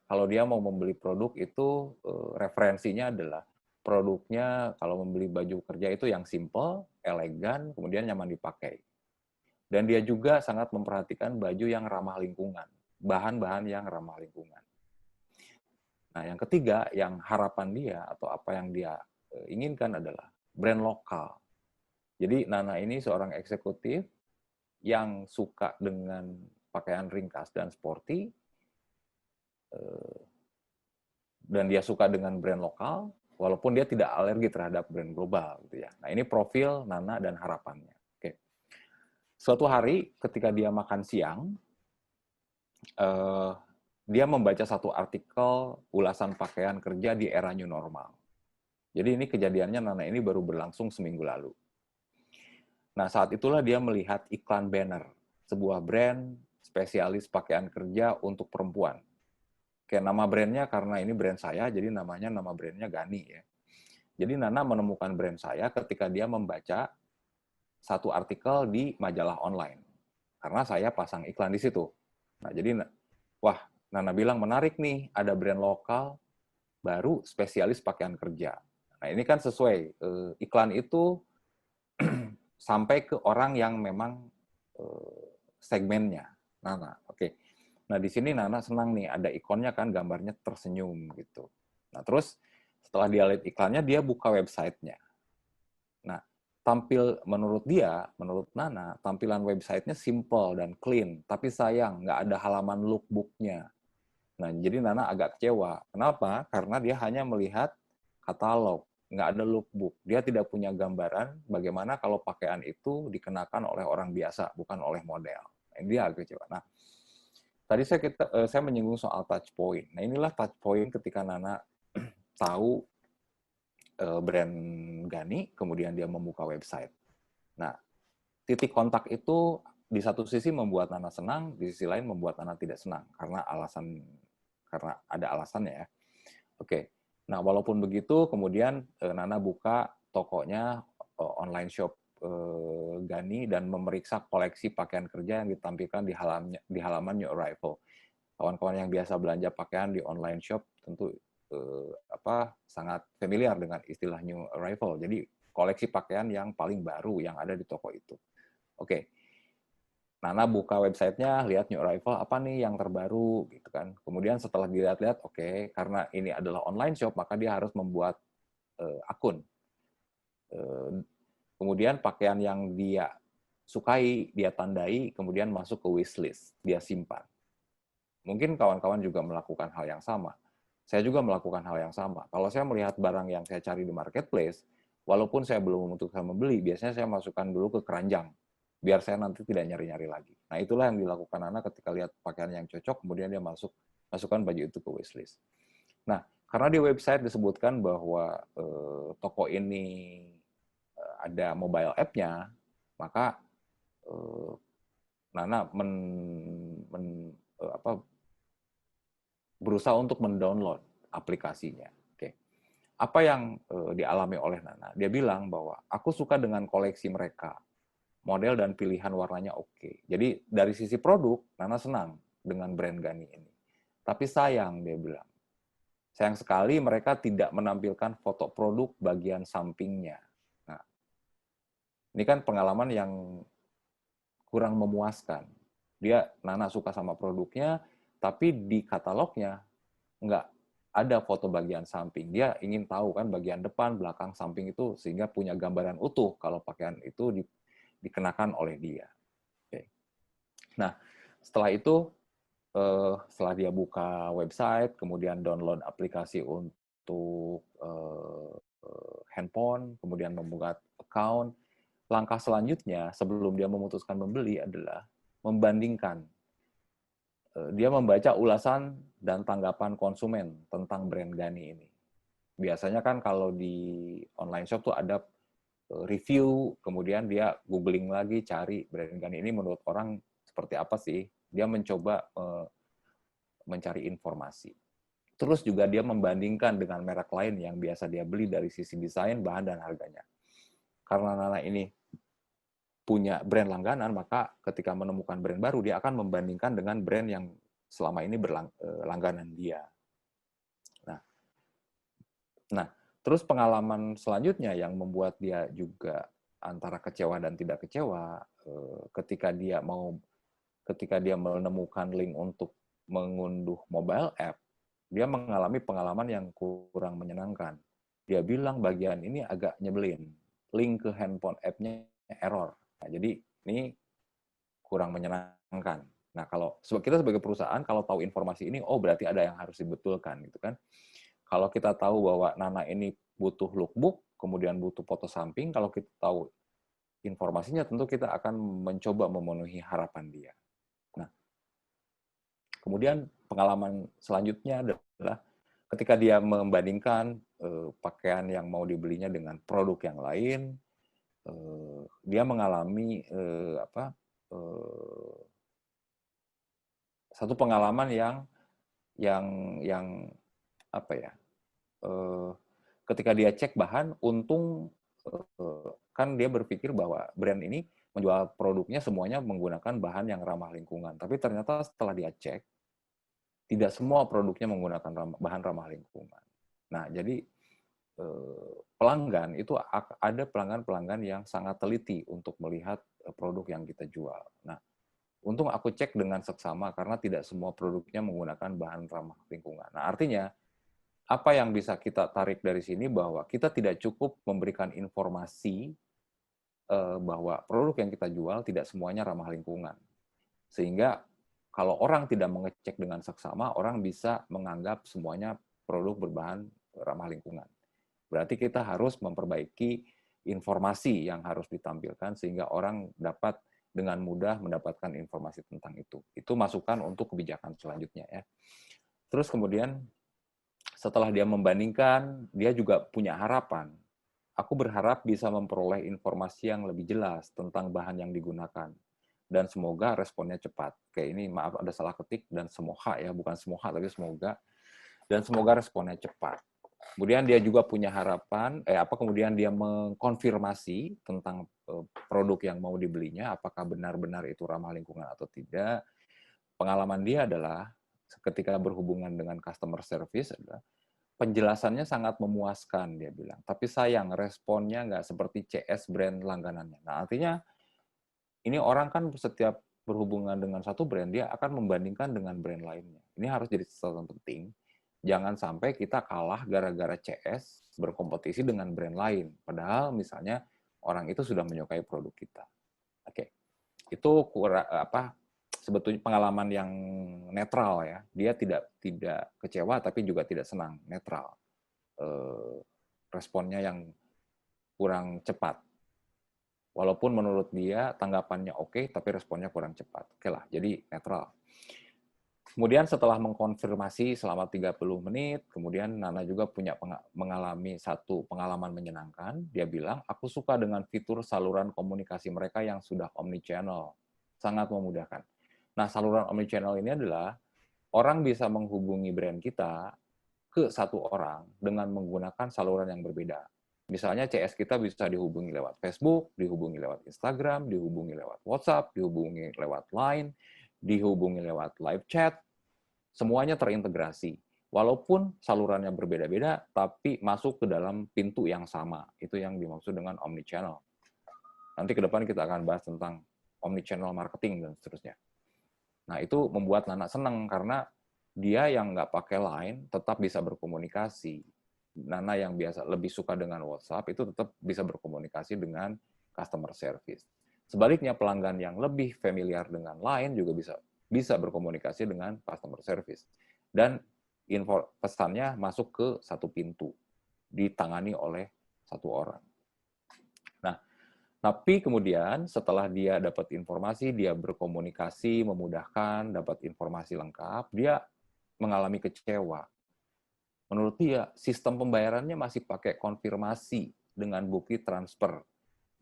Kalau dia mau membeli produk itu referensinya adalah produknya kalau membeli baju kerja itu yang simple, elegan, kemudian nyaman dipakai. Dan dia juga sangat memperhatikan baju yang ramah lingkungan, bahan-bahan yang ramah lingkungan. Nah, yang ketiga, yang harapan dia atau apa yang dia inginkan adalah brand lokal. Jadi Nana ini seorang eksekutif yang suka dengan pakaian ringkas dan sporty, dan dia suka dengan brand lokal, walaupun dia tidak alergi terhadap brand global gitu ya. Nah, ini profil Nana dan harapannya. Oke. Suatu hari ketika dia makan siang, dia membaca satu artikel ulasan pakaian kerja di era new normal. Jadi ini kejadiannya Nana ini baru berlangsung seminggu lalu. Nah, saat itulah dia melihat iklan banner, sebuah brand spesialis pakaian kerja untuk perempuan. Kayak nama brandnya, karena ini brand saya, jadi nama brandnya Gani ya. Jadi Nana menemukan brand saya ketika dia membaca satu artikel di majalah online. Karena saya pasang iklan di situ. Nah, jadi, wah, Nana bilang menarik nih, ada brand lokal baru spesialis pakaian kerja. Nah, ini kan sesuai. Iklan itu sampai ke orang yang memang segmennya. Nana, oke. Nah, di sini Nana senang nih, ada ikonnya kan, gambarnya tersenyum gitu. Nah, terus setelah dia lihat iklannya, dia buka websitenya. Nah, menurut Nana, tampilan websitenya simple dan clean, tapi sayang, nggak ada halaman lookbook-nya. Nah, jadi Nana agak kecewa. Kenapa? Karena dia hanya melihat katalog, nggak ada lookbook. Dia tidak punya gambaran bagaimana kalau pakaian itu dikenakan oleh orang biasa, bukan oleh model. Nah, dia agak kecewa. Nah, tadi saya menyinggung soal touch point. Nah, inilah touch point ketika Nana tahu brand Gani, kemudian dia membuka website. Nah, titik kontak itu di satu sisi membuat Nana senang, di sisi lain membuat Nana tidak senang karena ada alasannya ya. Oke. Nah, walaupun begitu, kemudian Nana buka tokonya online shop Gani dan memeriksa koleksi pakaian kerja yang ditampilkan di halaman New Arrival. Kawan-kawan yang biasa belanja pakaian di online shop tentu sangat familiar dengan istilah New Arrival. Jadi koleksi pakaian yang paling baru yang ada di toko itu. Oke. Nana buka websitenya, lihat New Arrival, apa nih yang terbaru, gitu kan. Kemudian setelah dilihat-lihat, oke, karena ini adalah online shop, maka dia harus membuat akun. Kemudian pakaian yang dia sukai, dia tandai, kemudian masuk ke wishlist, dia simpan. Mungkin kawan-kawan juga melakukan hal yang sama. Saya juga melakukan hal yang sama. Kalau saya melihat barang yang saya cari di marketplace, walaupun saya belum memutuskan membeli, biasanya saya masukkan dulu ke keranjang, biar saya nanti tidak nyari-nyari lagi. Nah, itulah yang dilakukan Nana ketika lihat pakaian yang cocok, kemudian dia masukkan baju itu ke wishlist. Nah, karena di website disebutkan bahwa toko ini ada mobile app-nya, maka Nana berusaha untuk mendownload aplikasinya. Oke. Apa yang dialami oleh Nana? Dia bilang bahwa aku suka dengan koleksi mereka. Model dan pilihan warnanya oke. Jadi dari sisi produk, Nana senang dengan brand Gani ini. Tapi sayang, dia bilang. Sayang sekali mereka tidak menampilkan foto produk bagian sampingnya. Nah, ini kan pengalaman yang kurang memuaskan. Nana suka sama produknya, tapi di katalognya nggak ada foto bagian samping. Dia ingin tahu kan bagian depan, belakang, samping itu sehingga punya gambaran utuh kalau pakaian itu dikenakan oleh dia. Oke. Nah, setelah itu, setelah dia buka website, kemudian download aplikasi untuk handphone, kemudian membuka account, langkah selanjutnya sebelum dia memutuskan membeli adalah membandingkan. Dia membaca ulasan dan tanggapan konsumen tentang brand Gani ini. Biasanya kan kalau di online shop tuh ada review, kemudian dia googling lagi, cari brand Gani ini menurut orang seperti apa sih. Dia mencoba mencari informasi. Terus juga dia membandingkan dengan merek lain yang biasa dia beli dari sisi desain, bahan, dan harganya. Karena Nana ini punya brand langganan, maka ketika menemukan brand baru, dia akan membandingkan dengan brand yang selama ini langganan dia. Nah, terus pengalaman selanjutnya yang membuat dia juga antara kecewa dan tidak kecewa, ketika dia menemukan link untuk mengunduh mobile app, dia mengalami pengalaman yang kurang menyenangkan. Dia bilang bagian ini agak nyebelin, link ke handphone app-nya error. Nah, jadi ini kurang menyenangkan. Nah, kalau kita sebagai perusahaan, kalau tahu informasi ini, oh berarti ada yang harus dibetulkan, gitu kan. Kalau kita tahu bahwa Nana ini butuh lookbook, kemudian butuh foto samping. Kalau kita tahu informasinya, tentu kita akan mencoba memenuhi harapan dia. Nah, kemudian pengalaman selanjutnya adalah ketika dia membandingkan pakaian yang mau dibelinya dengan produk yang lain, dia mengalami satu pengalaman yang apa ya? Ketika dia cek bahan, untung kan dia berpikir bahwa brand ini menjual produknya semuanya menggunakan bahan yang ramah lingkungan. Tapi ternyata setelah dia cek, tidak semua produknya menggunakan bahan ramah lingkungan. Nah, jadi pelanggan itu ada pelanggan-pelanggan yang sangat teliti untuk melihat produk yang kita jual. Nah, untung aku cek dengan seksama karena tidak semua produknya menggunakan bahan ramah lingkungan. Nah, artinya apa yang bisa kita tarik dari sini bahwa kita tidak cukup memberikan informasi bahwa produk yang kita jual tidak semuanya ramah lingkungan. Sehingga kalau orang tidak mengecek dengan seksama, orang bisa menganggap semuanya produk berbahan ramah lingkungan. Berarti kita harus memperbaiki informasi yang harus ditampilkan sehingga orang dapat dengan mudah mendapatkan informasi tentang itu. Itu masukan untuk kebijakan selanjutnya ya. Terus kemudian setelah dia membandingkan, dia juga punya harapan. Aku berharap bisa memperoleh informasi yang lebih jelas tentang bahan yang digunakan. Dan semoga responnya cepat. Kayak ini, maaf ada salah ketik, dan semoga ya, bukan semoga, tapi semoga. Dan semoga responnya cepat. Kemudian dia juga punya harapan, kemudian dia mengkonfirmasi tentang produk yang mau dibelinya, apakah benar-benar itu ramah lingkungan atau tidak. Pengalaman dia adalah, ketika berhubungan dengan customer service, adalah penjelasannya sangat memuaskan, dia bilang. Tapi sayang, responnya nggak seperti CS brand langganannya. Nah, artinya ini orang kan setiap berhubungan dengan satu brand, dia akan membandingkan dengan brand lainnya. Ini harus jadi sesuatu yang penting. Jangan sampai kita kalah gara-gara CS berkompetisi dengan brand lain. Padahal misalnya orang itu sudah menyukai produk kita. Oke. Itu sebetulnya pengalaman yang netral ya. Dia tidak kecewa tapi juga tidak senang, netral. Responnya yang kurang cepat. Walaupun menurut dia tanggapannya oke, tapi responnya kurang cepat. Oke lah, jadi netral. Kemudian setelah mengkonfirmasi selama 30 menit, kemudian Nana juga mengalami satu pengalaman menyenangkan. Dia bilang, aku suka dengan fitur saluran komunikasi mereka yang sudah omnichannel. Sangat memudahkan. Nah, saluran omnichannel ini adalah orang bisa menghubungi brand kita ke satu orang dengan menggunakan saluran yang berbeda. Misalnya CS kita bisa dihubungi lewat Facebook, dihubungi lewat Instagram, dihubungi lewat WhatsApp, dihubungi lewat Line, dihubungi lewat live chat, semuanya terintegrasi. Walaupun salurannya berbeda-beda, tapi masuk ke dalam pintu yang sama. Itu yang dimaksud dengan omnichannel. Nanti ke depan kita akan bahas tentang omnichannel marketing dan seterusnya. Nah, itu membuat Nana senang karena dia yang nggak pakai Line tetap bisa berkomunikasi. Nana yang biasa lebih suka dengan WhatsApp itu tetap bisa berkomunikasi dengan customer service. Sebaliknya pelanggan yang lebih familiar dengan Line juga bisa berkomunikasi dengan customer service. Dan pesannya masuk ke satu pintu, ditangani oleh satu orang. Nah, tapi kemudian setelah dia dapat informasi, dia berkomunikasi, memudahkan, dapat informasi lengkap, dia mengalami kecewa. Menurut dia, sistem pembayarannya masih pakai konfirmasi dengan bukti transfer.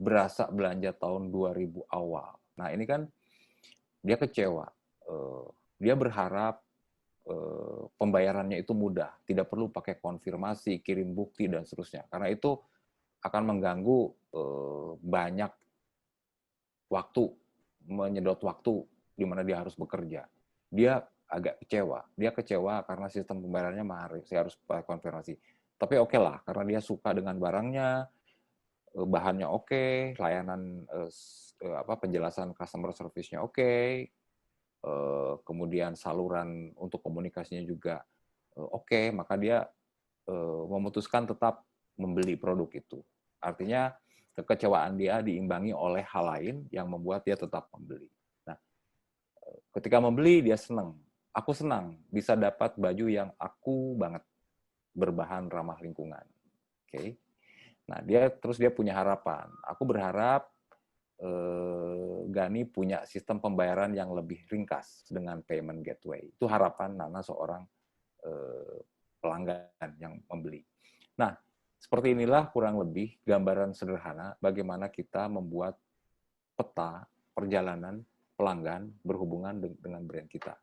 Berasa belanja tahun 2000 awal. Nah, ini kan dia kecewa. Dia berharap pembayarannya itu mudah. Tidak perlu pakai konfirmasi, kirim bukti, dan seterusnya. Karena itu akan mengganggu banyak waktu, menyedot waktu di mana dia harus bekerja. Dia agak kecewa. Dia kecewa karena sistem pembayarannya harus konfirmasi. Tapi oke lah, karena dia suka dengan barangnya, bahannya oke, layanan penjelasan customer service-nya oke, kemudian saluran untuk komunikasinya juga oke, maka dia memutuskan tetap membeli produk itu. Artinya kekecewaan dia diimbangi oleh hal lain yang membuat dia tetap membeli. Nah, ketika membeli dia senang. Aku senang bisa dapat baju yang aku banget, berbahan ramah lingkungan. Oke. Nah, dia punya harapan. Aku berharap Gani punya sistem pembayaran yang lebih ringkas dengan payment gateway. Itu harapan Nana seorang pelanggan yang membeli. Nah, seperti inilah kurang lebih gambaran sederhana bagaimana kita membuat peta perjalanan pelanggan berhubungan dengan brand kita.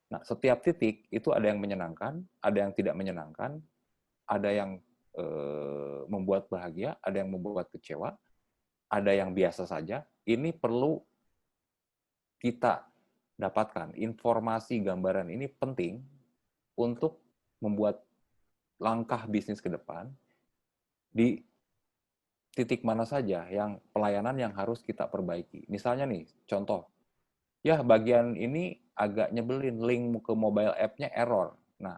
Nah, setiap titik itu ada yang menyenangkan, ada yang tidak menyenangkan, ada yang membuat bahagia, ada yang membuat kecewa, ada yang biasa saja. Ini perlu kita dapatkan. Informasi gambaran ini penting untuk membuat langkah bisnis ke depan di titik mana saja yang pelayanan yang harus kita perbaiki. Misalnya nih, contoh, ya bagian ini agak nyebelin, link ke mobile app-nya error. Nah,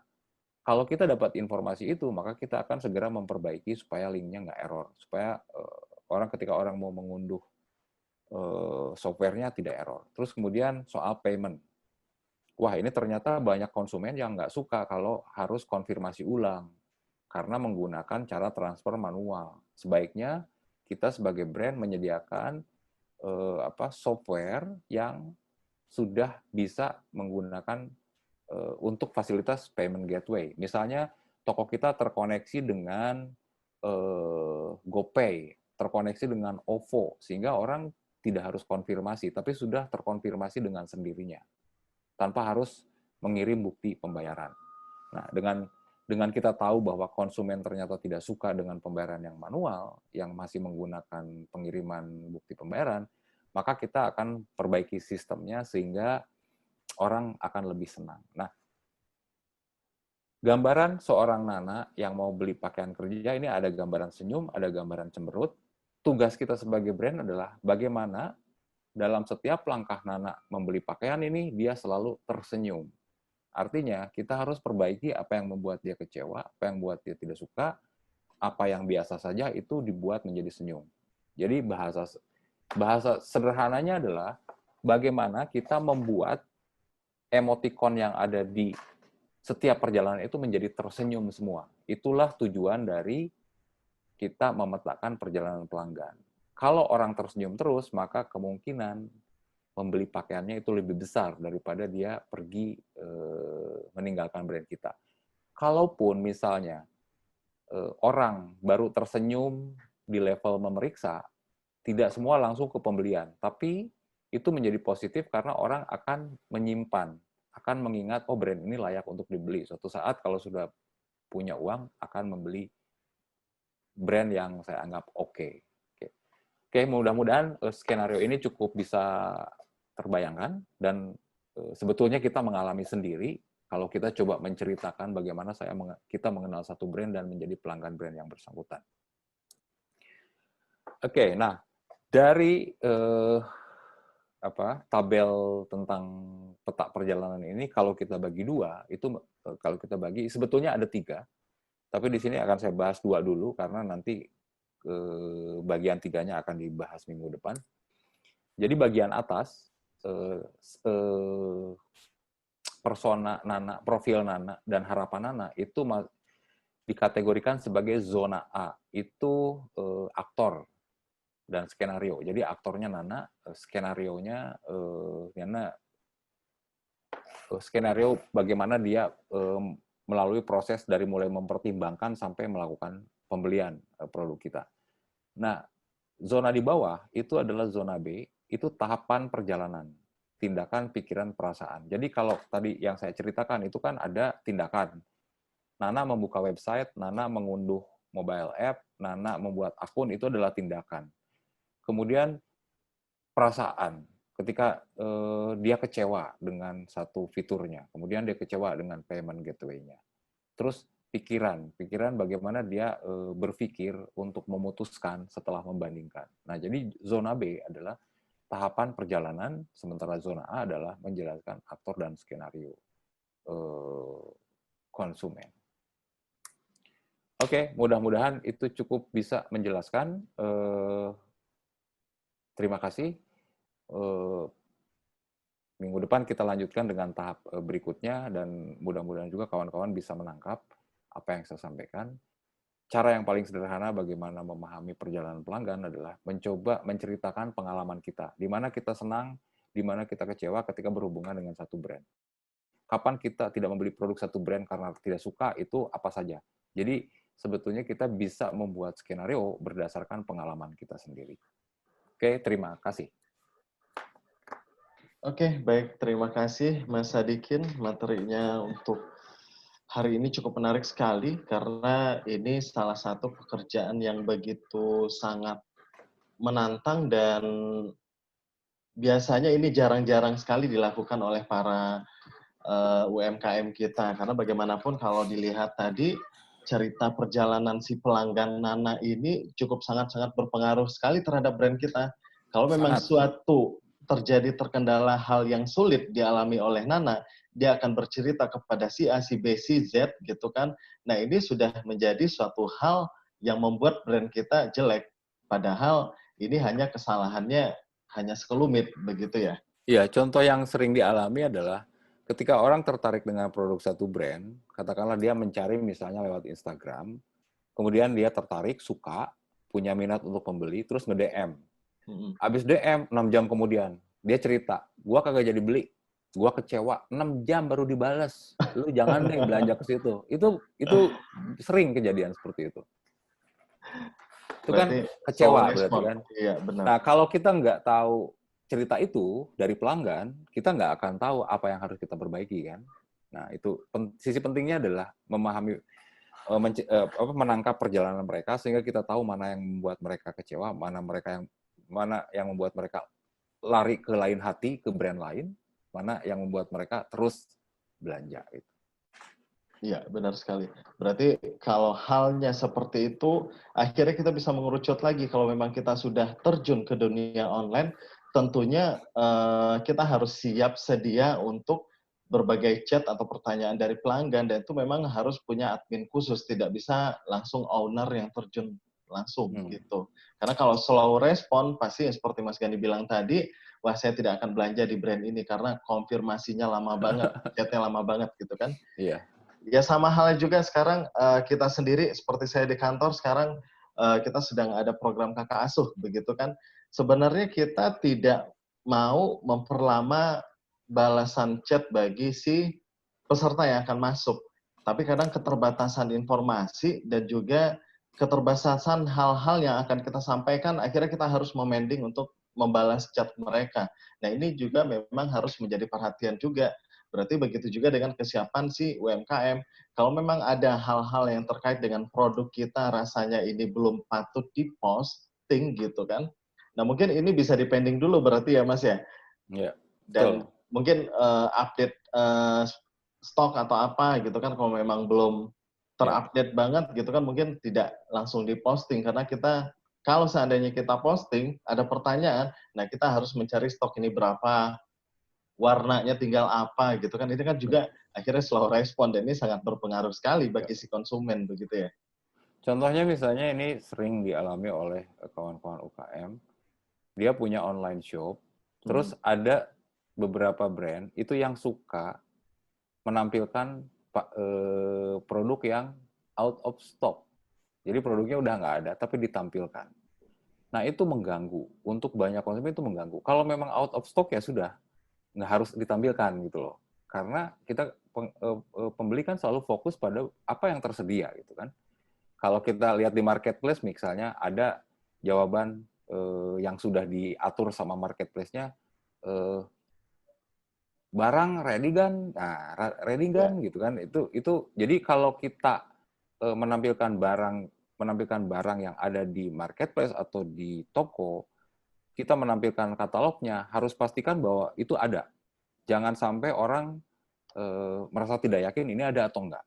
kalau kita dapat informasi itu, maka kita akan segera memperbaiki supaya linknya nggak error. Supaya ketika orang mau mengunduh software-nya tidak error. Terus kemudian soal payment. Wah, ini ternyata banyak konsumen yang nggak suka kalau harus konfirmasi ulang karena menggunakan cara transfer manual. Sebaiknya kita sebagai brand menyediakan software yang sudah bisa menggunakan untuk fasilitas payment gateway. Misalnya toko kita terkoneksi dengan GoPay, terkoneksi dengan OVO, sehingga orang tidak harus konfirmasi, tapi sudah terkonfirmasi dengan sendirinya, tanpa harus mengirim bukti pembayaran. Nah, dengan kita tahu bahwa konsumen ternyata tidak suka dengan pembayaran yang manual, yang masih menggunakan pengiriman bukti pembayaran, maka kita akan perbaiki sistemnya sehingga orang akan lebih senang. Nah, gambaran seorang Nana yang mau beli pakaian kerja, ini ada gambaran senyum, ada gambaran cemberut. Tugas kita sebagai brand adalah bagaimana dalam setiap langkah Nana membeli pakaian ini, dia selalu tersenyum. Artinya, kita harus perbaiki apa yang membuat dia kecewa, apa yang membuat dia tidak suka, apa yang biasa saja itu dibuat menjadi senyum. Jadi bahasa sederhananya adalah bagaimana kita membuat emotikon yang ada di setiap perjalanan itu menjadi tersenyum semua. Itulah tujuan dari kita memetakan perjalanan pelanggan. Kalau orang tersenyum terus, maka kemungkinan membeli pakaiannya itu lebih besar daripada dia pergi meninggalkan brand kita. Kalaupun misalnya orang baru tersenyum di level memeriksa, tidak semua langsung ke pembelian, tapi itu menjadi positif karena orang akan menyimpan, akan mengingat, oh brand ini layak untuk dibeli. Suatu saat kalau sudah punya uang, akan membeli brand yang saya anggap oke. Oke, mudah-mudahan skenario ini cukup bisa terbayangkan, dan sebetulnya kita mengalami sendiri kalau kita coba menceritakan bagaimana kita mengenal satu brand dan menjadi pelanggan brand yang bersangkutan. Oke, nah dari tabel tentang peta perjalanan ini, kalau kita bagi dua, itu kalau kita bagi sebetulnya ada 3, tapi di sini akan saya bahas 2 dulu karena nanti bagian 3-nya akan dibahas minggu depan. Jadi bagian atas persona Nana, profil Nana dan harapan Nana itu dikategorikan sebagai zona A. Itu aktor dan skenario. Jadi aktornya Nana, skenarionya Nana, skenario bagaimana dia melalui proses dari mulai mempertimbangkan sampai melakukan pembelian produk kita. Nah, zona di bawah itu adalah zona B, itu tahapan perjalanan, tindakan, pikiran, perasaan. Jadi kalau tadi yang saya ceritakan itu kan ada tindakan. Nana membuka website, Nana mengunduh mobile app, Nana membuat akun, itu adalah tindakan. Kemudian perasaan, ketika dia kecewa dengan satu fiturnya, kemudian dia kecewa dengan payment gateway-nya. Terus pikiran bagaimana dia berpikir untuk memutuskan setelah membandingkan. Nah, jadi zona B adalah tahapan perjalanan, sementara zona A adalah menjelaskan aktor dan skenario konsumen. Oke, mudah-mudahan itu cukup bisa menjelaskan. Terima kasih. Minggu depan kita lanjutkan dengan tahap berikutnya, dan mudah-mudahan juga kawan-kawan bisa menangkap apa yang saya sampaikan. cara yang paling sederhana bagaimana memahami perjalanan pelanggan adalah mencoba menceritakan pengalaman kita, di mana kita senang, di mana kita kecewa ketika berhubungan dengan satu brand. Kapan kita tidak membeli produk satu brand karena tidak suka, itu apa saja. Jadi sebetulnya kita bisa membuat skenario berdasarkan pengalaman kita sendiri. Oke, terima kasih. Oke, baik. Terima kasih Mas Sadikin. Materinya untuk hari ini cukup menarik sekali karena ini salah satu pekerjaan yang begitu sangat menantang dan biasanya ini jarang-jarang sekali dilakukan oleh para UMKM kita. Karena bagaimanapun kalau dilihat tadi, cerita perjalanan si pelanggan Nana ini cukup sangat-sangat berpengaruh sekali terhadap brand kita. Kalau memang Sangat. suatu terjadi terkendala hal yang sulit dialami oleh Nana, dia akan bercerita kepada si A, si B, si Z gitu kan. Nah ini sudah menjadi suatu hal yang membuat brand kita jelek. Padahal ini hanya kesalahannya hanya sekelumit begitu ya. Iya, contoh yang sering dialami adalah ketika orang tertarik dengan produk satu brand, katakanlah dia mencari misalnya lewat Instagram, kemudian dia tertarik, suka, punya minat untuk membeli, terus nge-DM. Habis DM, 6 jam kemudian, dia cerita, gua kagak jadi beli, gua kecewa, 6 jam baru dibales, lu jangan deh belanja ke situ. Itu sering kejadian seperti itu. Itu kan Berarti slow kecewa berarti respon. kan. Iya, benar. Nah, kalau kita nggak tahu cerita itu dari pelanggan, kita nggak akan tahu apa yang harus kita perbaiki kan. Nah, itu sisi pentingnya adalah memahami, menangkap perjalanan mereka sehingga kita tahu mana yang membuat mereka kecewa, mana yang membuat mereka lari ke lain hati, ke brand lain, mana yang membuat mereka terus belanja. Gitu. Iya, benar sekali. Berarti kalau halnya seperti itu, akhirnya kita bisa mengerucut lagi. Kalau memang kita sudah terjun ke dunia online, tentunya kita harus siap sedia untuk berbagai chat atau pertanyaan dari pelanggan, dan itu memang harus punya admin khusus, tidak bisa langsung owner yang terjun langsung gitu. Karena kalau slow respon, pasti seperti Mas Gani bilang tadi, wah saya tidak akan belanja di brand ini karena konfirmasinya lama banget, chatnya lama banget gitu kan. Iya. Ya sama halnya juga sekarang kita sendiri seperti saya di kantor sekarang kita sedang ada program kakak asuh begitu kan. Sebenarnya kita tidak mau memperlama balasan chat bagi si peserta yang akan masuk. Tapi kadang keterbatasan informasi dan juga keterbatasan hal-hal yang akan kita sampaikan, akhirnya kita harus memending untuk membalas chat mereka. Nah ini juga memang harus menjadi perhatian juga. Berarti begitu juga dengan kesiapan si UMKM. Kalau memang ada hal-hal yang terkait dengan produk kita rasanya ini belum patut diposting gitu kan. Nah mungkin ini bisa dipending dulu berarti ya Mas ya. Iya, Dan betul. mungkin update stok atau apa gitu kan kalau memang belum Ya. terupdate banget gitu kan mungkin tidak langsung diposting karena kita kalau seandainya kita posting ada pertanyaan, nah kita harus mencari stok ini berapa, warnanya tinggal apa gitu kan. Ini kan juga akhirnya slow respon dan ini sangat berpengaruh sekali bagi si konsumen begitu ya. Contohnya misalnya ini sering dialami oleh kawan-kawan UKM, dia punya online shop, terus ada beberapa brand itu yang suka menampilkan produk yang out of stock. Jadi produknya udah nggak ada, tapi ditampilkan. Nah itu mengganggu, untuk banyak konsumen itu mengganggu. Kalau memang out of stock ya sudah, nggak harus ditampilkan gitu loh. Karena kita pembeli kan selalu fokus pada apa yang tersedia gitu kan. Kalau kita lihat di marketplace misalnya ada jawaban yang sudah diatur sama marketplace-nya, barang ready kan, nah ready kan gitu kan. Itu jadi kalau kita menampilkan barang yang ada di marketplace atau di toko, kita menampilkan katalognya harus pastikan bahwa itu ada. Jangan sampai orang merasa tidak yakin ini ada atau enggak.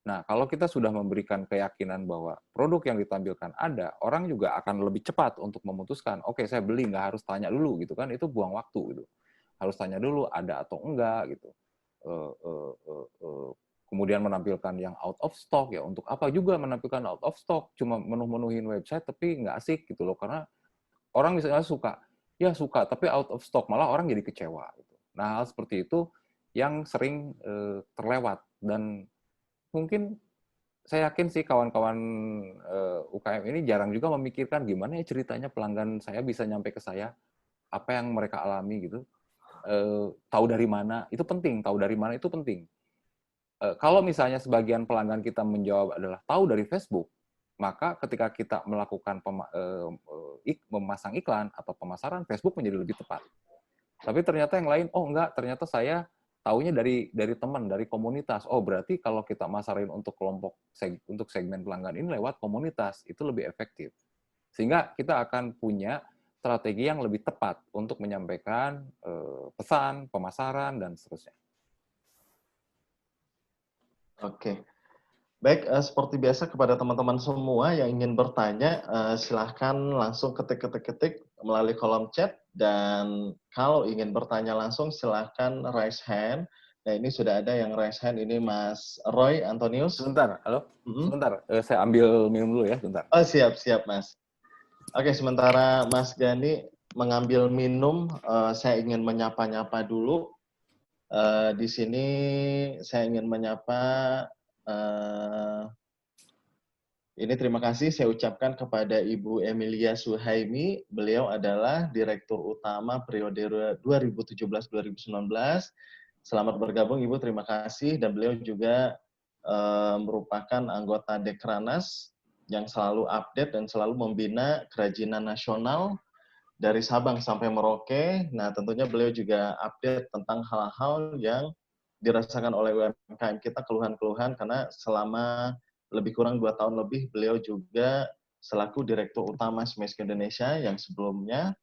Nah, kalau kita sudah memberikan keyakinan bahwa produk yang ditampilkan ada, orang juga akan lebih cepat untuk memutuskan, oke saya beli, nggak harus tanya dulu gitu kan, itu buang waktu gitu. Harus tanya dulu ada atau enggak gitu. Kemudian menampilkan yang out of stock ya, untuk apa juga menampilkan out of stock, cuma menuhin website tapi nggak asik gitu loh, karena orang misalnya suka, tapi out of stock, malah orang jadi kecewa. Gitu. Nah, hal seperti itu yang sering terlewat dan mungkin saya yakin sih kawan-kawan UKM ini jarang juga memikirkan gimana ya ceritanya pelanggan saya bisa nyampe ke saya, apa yang mereka alami gitu. Tahu dari mana, itu penting. Tahu dari mana itu penting. Kalau misalnya sebagian pelanggan kita menjawab adalah tahu dari Facebook, maka ketika kita melakukan memasang iklan atau pemasaran, Facebook menjadi lebih tepat. Tapi ternyata yang lain, oh enggak, ternyata saya taunya dari teman, dari komunitas. Oh berarti kalau kita masarin untuk untuk segmen pelanggan ini lewat komunitas, itu lebih efektif. Sehingga kita akan punya strategi yang lebih tepat untuk menyampaikan pesan, pemasaran, dan seterusnya. Oke. Baik, seperti biasa kepada teman-teman semua yang ingin bertanya, silahkan langsung ketik melalui kolom chat, dan kalau ingin bertanya langsung silahkan raise hand. Nah, ini sudah ada yang raise hand, ini Mas Roy Antonius. Sebentar, halo? Sebentar, saya ambil minum dulu ya, sebentar. Oh, siap, Mas. Oke, sementara Mas Gani mengambil minum, saya ingin menyapa-nyapa dulu. Di sini saya ingin menyapa, ini terima kasih saya ucapkan kepada Ibu Emilia Suhaimi. Beliau adalah Direktur Utama periode 2017-2019. Selamat bergabung Ibu, terima kasih. Dan beliau juga merupakan anggota Dekranas yang selalu update dan selalu membina kerajinan nasional dari Sabang sampai Merauke. Nah, tentunya beliau juga update tentang hal-hal yang dirasakan oleh UMKM kita, keluhan-keluhan, karena selama lebih kurang 2 tahun lebih beliau juga selaku Direktur Utama Smash Indonesia yang sebelumnya.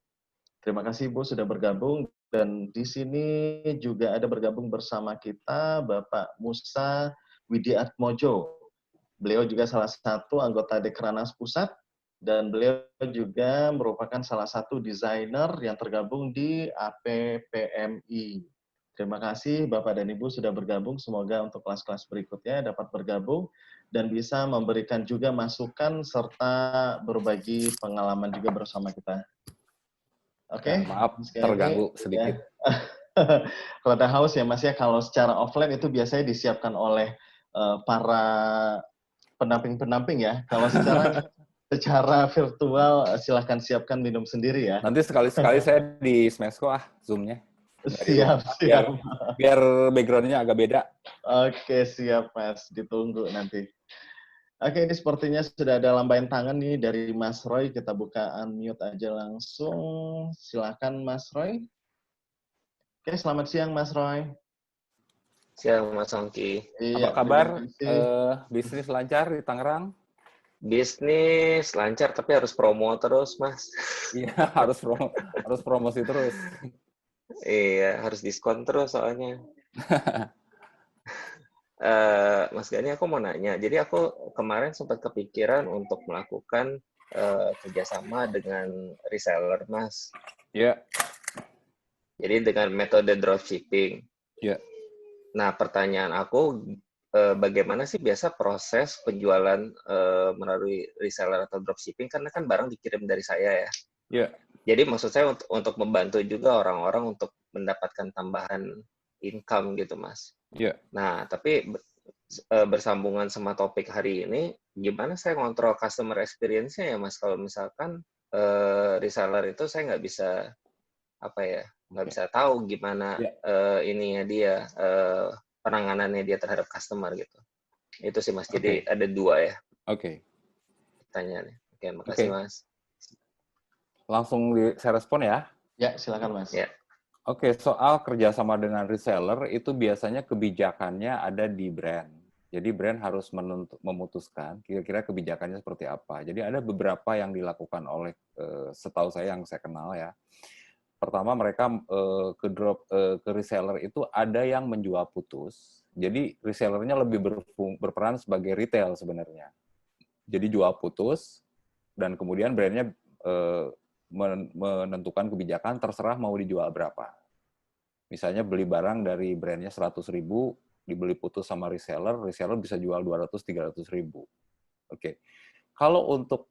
Terima kasih Ibu sudah bergabung, dan di sini juga ada bergabung bersama kita Bapak Musa Widiatmojo. Beliau juga salah satu anggota Dekranas Pusat, dan beliau juga merupakan salah satu desainer yang tergabung di APPMI. Terima kasih Bapak dan Ibu sudah bergabung. Semoga untuk kelas-kelas berikutnya dapat bergabung dan bisa memberikan juga masukan serta berbagi pengalaman juga bersama kita. Oke, Maaf, terganggu sedikit. Ya. Rada haus ya Mas ya, kalau secara offline itu biasanya disiapkan oleh para pendamping-pendamping ya. Kalau secara virtual silahkan siapkan minum sendiri ya. Nanti sekali-sekali saya di Smesco Zoom-nya. Siap. Biar background-nya agak beda. Oke, siap Mas. Ditunggu nanti. Oke, ini sepertinya sudah ada lambaian tangan nih dari Mas Roy. Kita buka unmute aja langsung. Silakan Mas Roy. Oke, selamat siang Mas Roy. Siang Mas Ongki. Apa kabar? Bisnis lancar di Tangerang? Bisnis lancar, tapi harus promo terus, Mas. Iya, harus promosi terus. Iya, harus diskon terus soalnya. Mas Gani, aku mau nanya. Jadi aku kemarin sempat kepikiran untuk melakukan kerjasama dengan reseller, Mas. Iya. Jadi dengan metode dropshipping. Iya. Nah, pertanyaan aku, bagaimana sih biasa proses penjualan melalui reseller atau dropshipping? Karena kan barang dikirim dari saya ya. Iya. Jadi maksud saya untuk membantu juga orang-orang untuk mendapatkan tambahan income gitu, Mas. Iya. Nah, tapi bersambungan sama topik hari ini, gimana saya ngontrol customer experience-nya ya, Mas? Kalau misalkan reseller itu saya nggak bisa nggak bisa tahu gimana ininya dia penanganannya dia terhadap customer gitu. Itu sih Mas. Jadi ada dua ya. Oke. Pertanyaannya. Oke, makasih Mas. Langsung saya respon ya. Ya, silakan Mas. Ya. Oke, soal kerjasama dengan reseller itu biasanya kebijakannya ada di brand. Jadi brand harus memutuskan kira-kira kebijakannya seperti apa. Jadi ada beberapa yang dilakukan oleh setahu saya yang saya kenal ya. Pertama mereka ke reseller itu ada yang menjual putus. Jadi resellernya lebih berperan sebagai retail sebenarnya. Jadi jual putus dan kemudian brandnya menentukan kebijakan terserah mau dijual berapa. Misalnya beli barang dari brandnya 100.000, dibeli putus sama reseller bisa jual 200-300.000. Oke. Kalau untuk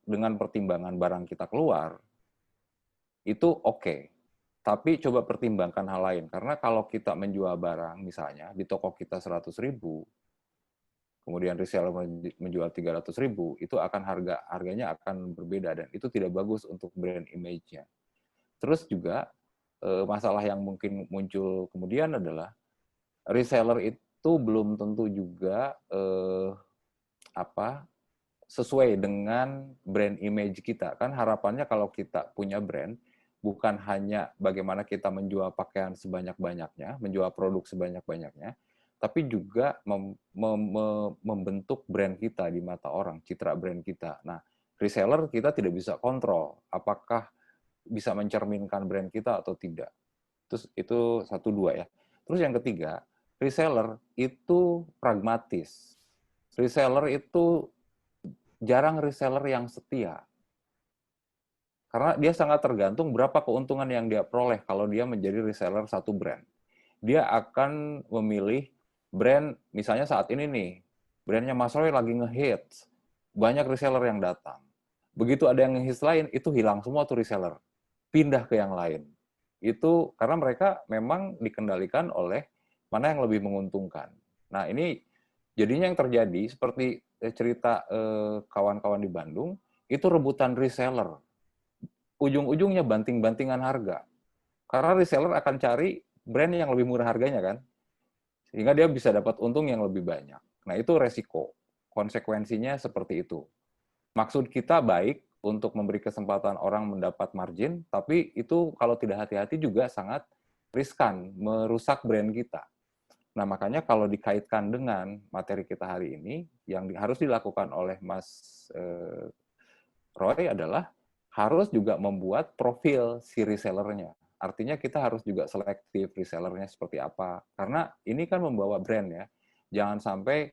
dengan pertimbangan barang kita keluar, itu oke. Tapi coba pertimbangkan hal lain. Karena kalau kita menjual barang, misalnya, di toko kita 100.000, kemudian reseller menjual 300.000, itu akan harganya akan berbeda dan itu tidak bagus untuk brand image-nya. Terus juga masalah yang mungkin muncul kemudian adalah reseller itu belum tentu juga sesuai dengan brand image kita. Kan harapannya kalau kita punya brand, bukan hanya bagaimana kita menjual pakaian sebanyak-banyaknya, menjual produk sebanyak-banyaknya, tapi juga membentuk brand kita di mata orang, citra brand kita. Nah, reseller kita tidak bisa kontrol apakah bisa mencerminkan brand kita atau tidak. Terus itu 1, 2 ya. Terus yang ketiga, reseller itu pragmatis. Reseller itu jarang reseller yang setia. Karena dia sangat tergantung berapa keuntungan yang dia peroleh kalau dia menjadi reseller satu brand. Dia akan memilih brand, misalnya saat ini nih, brandnya Mas Roy lagi nge-hits, banyak reseller yang datang. Begitu ada yang nge-hits lain, itu hilang semua tuh reseller. Pindah ke yang lain. Itu karena mereka memang dikendalikan oleh mana yang lebih menguntungkan. Nah, ini jadinya yang terjadi seperti cerita kawan-kawan di Bandung, itu rebutan reseller. Ujung-ujungnya banting-bantingan harga. Karena reseller akan cari brand yang lebih murah harganya kan, sehingga dia bisa dapat untung yang lebih banyak. Nah, itu resiko. Konsekuensinya seperti itu. Maksud kita baik untuk memberi kesempatan orang mendapat margin, tapi itu kalau tidak hati-hati juga sangat riskan, merusak brand kita. Nah, makanya kalau dikaitkan dengan materi kita hari ini, yang harus dilakukan oleh Mas Roy adalah harus juga membuat profil si resellernya. Artinya kita harus juga selektif resellernya seperti apa. Karena ini kan membawa brand ya. Jangan sampai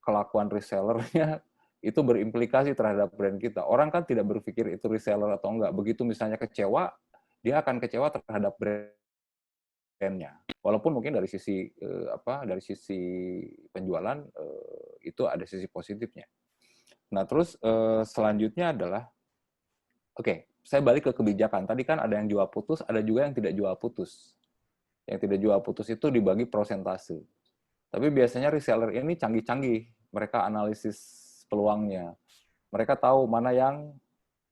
kelakuan resellernya itu berimplikasi terhadap brand kita. Orang kan tidak berpikir itu reseller atau enggak. Begitu misalnya kecewa, dia akan kecewa terhadap brand-nya. Walaupun mungkin dari sisi dari sisi penjualan itu ada sisi positifnya. Nah, terus selanjutnya adalah saya balik ke kebijakan. Tadi kan ada yang jual putus, ada juga yang tidak jual putus. Yang tidak jual putus itu dibagi prosentase. Tapi biasanya reseller ini canggih-canggih. Mereka analisis peluangnya. Mereka tahu mana yang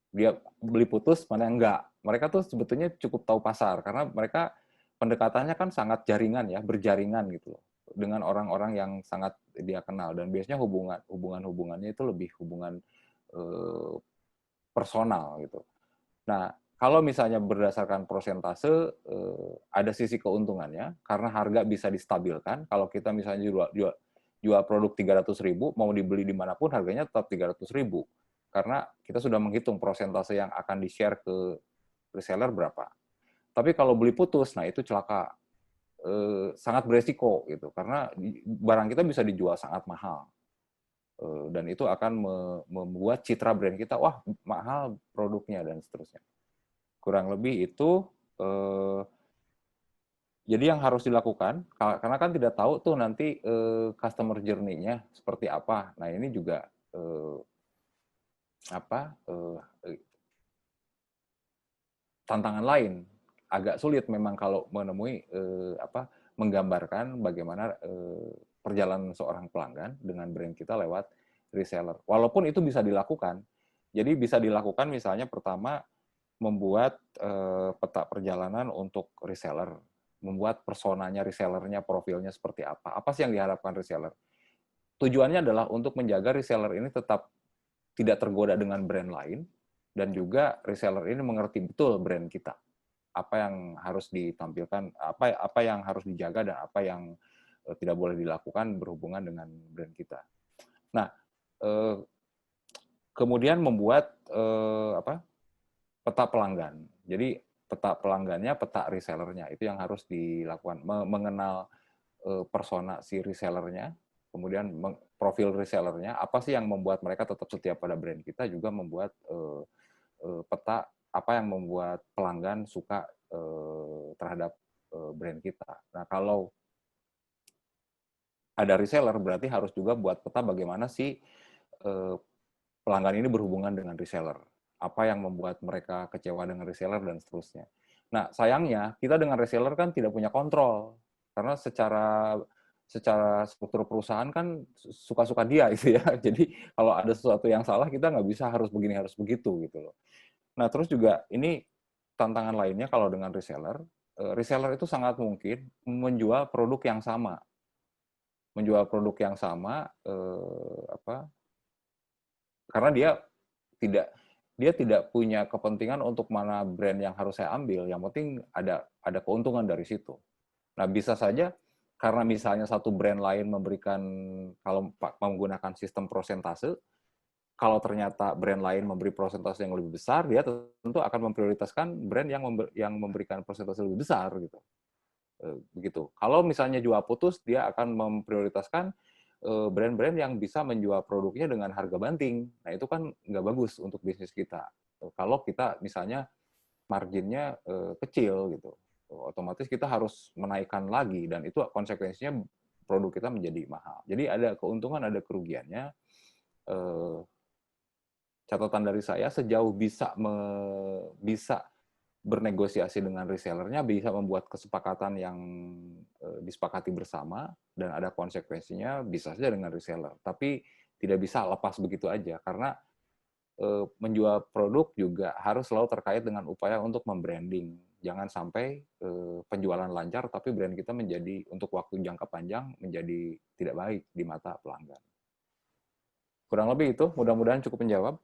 dia beli putus, mana yang enggak. Mereka tuh sebetulnya cukup tahu pasar, karena mereka pendekatannya kan sangat jaringan ya, berjaringan gitu loh, dengan orang-orang yang sangat dia kenal. Dan biasanya hubungannya itu lebih hubungan personal gitu. Nah, kalau misalnya berdasarkan prosentase, ada sisi keuntungannya, karena harga bisa distabilkan. Kalau kita misalnya jual produk 300.000, mau dibeli dimanapun harganya tetap 300.000. Karena kita sudah menghitung prosentase yang akan di-share ke reseller berapa. Tapi kalau beli putus, nah itu celaka. Sangat beresiko gitu, karena barang kita bisa dijual sangat mahal. Dan itu akan membuat citra brand kita, wah mahal produknya dan seterusnya. Kurang lebih itu jadi yang harus dilakukan, karena kan tidak tahu tuh nanti customer journey-nya seperti apa. Nah, ini juga tantangan lain. Agak sulit memang kalau menemui menggambarkan bagaimana perjalanan seorang pelanggan dengan brand kita lewat reseller. Walaupun itu bisa dilakukan. Jadi bisa dilakukan misalnya pertama membuat peta perjalanan untuk reseller, membuat personanya resellernya, profilnya seperti apa. Apa sih yang diharapkan reseller? Tujuannya adalah untuk menjaga reseller ini tetap tidak tergoda dengan brand lain, dan juga reseller ini mengerti betul brand kita. Apa yang harus ditampilkan, apa yang harus dijaga, dan apa yang tidak boleh dilakukan berhubungan dengan brand kita. Nah, kemudian membuat peta pelanggan. Jadi peta pelanggannya, peta resellernya, itu yang harus dilakukan. Mengenal persona si resellernya, kemudian profil resellernya, apa sih yang membuat mereka tetap setia pada brand kita, juga membuat peta apa yang membuat pelanggan suka terhadap brand kita. Nah, kalau ada reseller, berarti harus juga buat peta bagaimana sih pelanggan ini berhubungan dengan reseller. Apa yang membuat mereka kecewa dengan reseller, dan seterusnya. Nah, sayangnya, kita dengan reseller kan tidak punya kontrol. Karena secara secara struktur perusahaan kan suka-suka dia gitu ya. Jadi kalau ada sesuatu yang salah kita nggak bisa harus begini harus begitu gitu loh. Nah terus juga ini tantangan lainnya kalau dengan reseller, reseller itu sangat mungkin menjual produk yang sama, karena tidak dia tidak punya kepentingan untuk mana brand yang harus saya ambil. Yang penting ada keuntungan dari situ. Nah, bisa saja karena misalnya satu brand lain memberikan, kalau menggunakan sistem prosentase, kalau ternyata brand lain memberi prosentase yang lebih besar, dia tentu akan memprioritaskan brand yang memberikan prosentase lebih besar gitu. Begitu. Kalau misalnya jual putus, dia akan memprioritaskan brand-brand yang bisa menjual produknya dengan harga banting. Nah, itu kan nggak bagus untuk bisnis kita. Kalau kita misalnya marginnya kecil gitu, otomatis kita harus menaikkan lagi, dan itu konsekuensinya produk kita menjadi mahal. Jadi ada keuntungan, ada kerugiannya. Catatan dari saya, sejauh bisa bernegosiasi dengan resellernya, bisa membuat kesepakatan yang disepakati bersama dan ada konsekuensinya, bisa saja dengan reseller. Tapi tidak bisa lepas begitu aja, karena menjual produk juga harus selalu terkait dengan upaya untuk membranding. Jangan sampai penjualan lancar tapi brand kita menjadi untuk waktu jangka panjang menjadi tidak baik di mata pelanggan. Kurang lebih itu, mudah-mudahan cukup menjawab.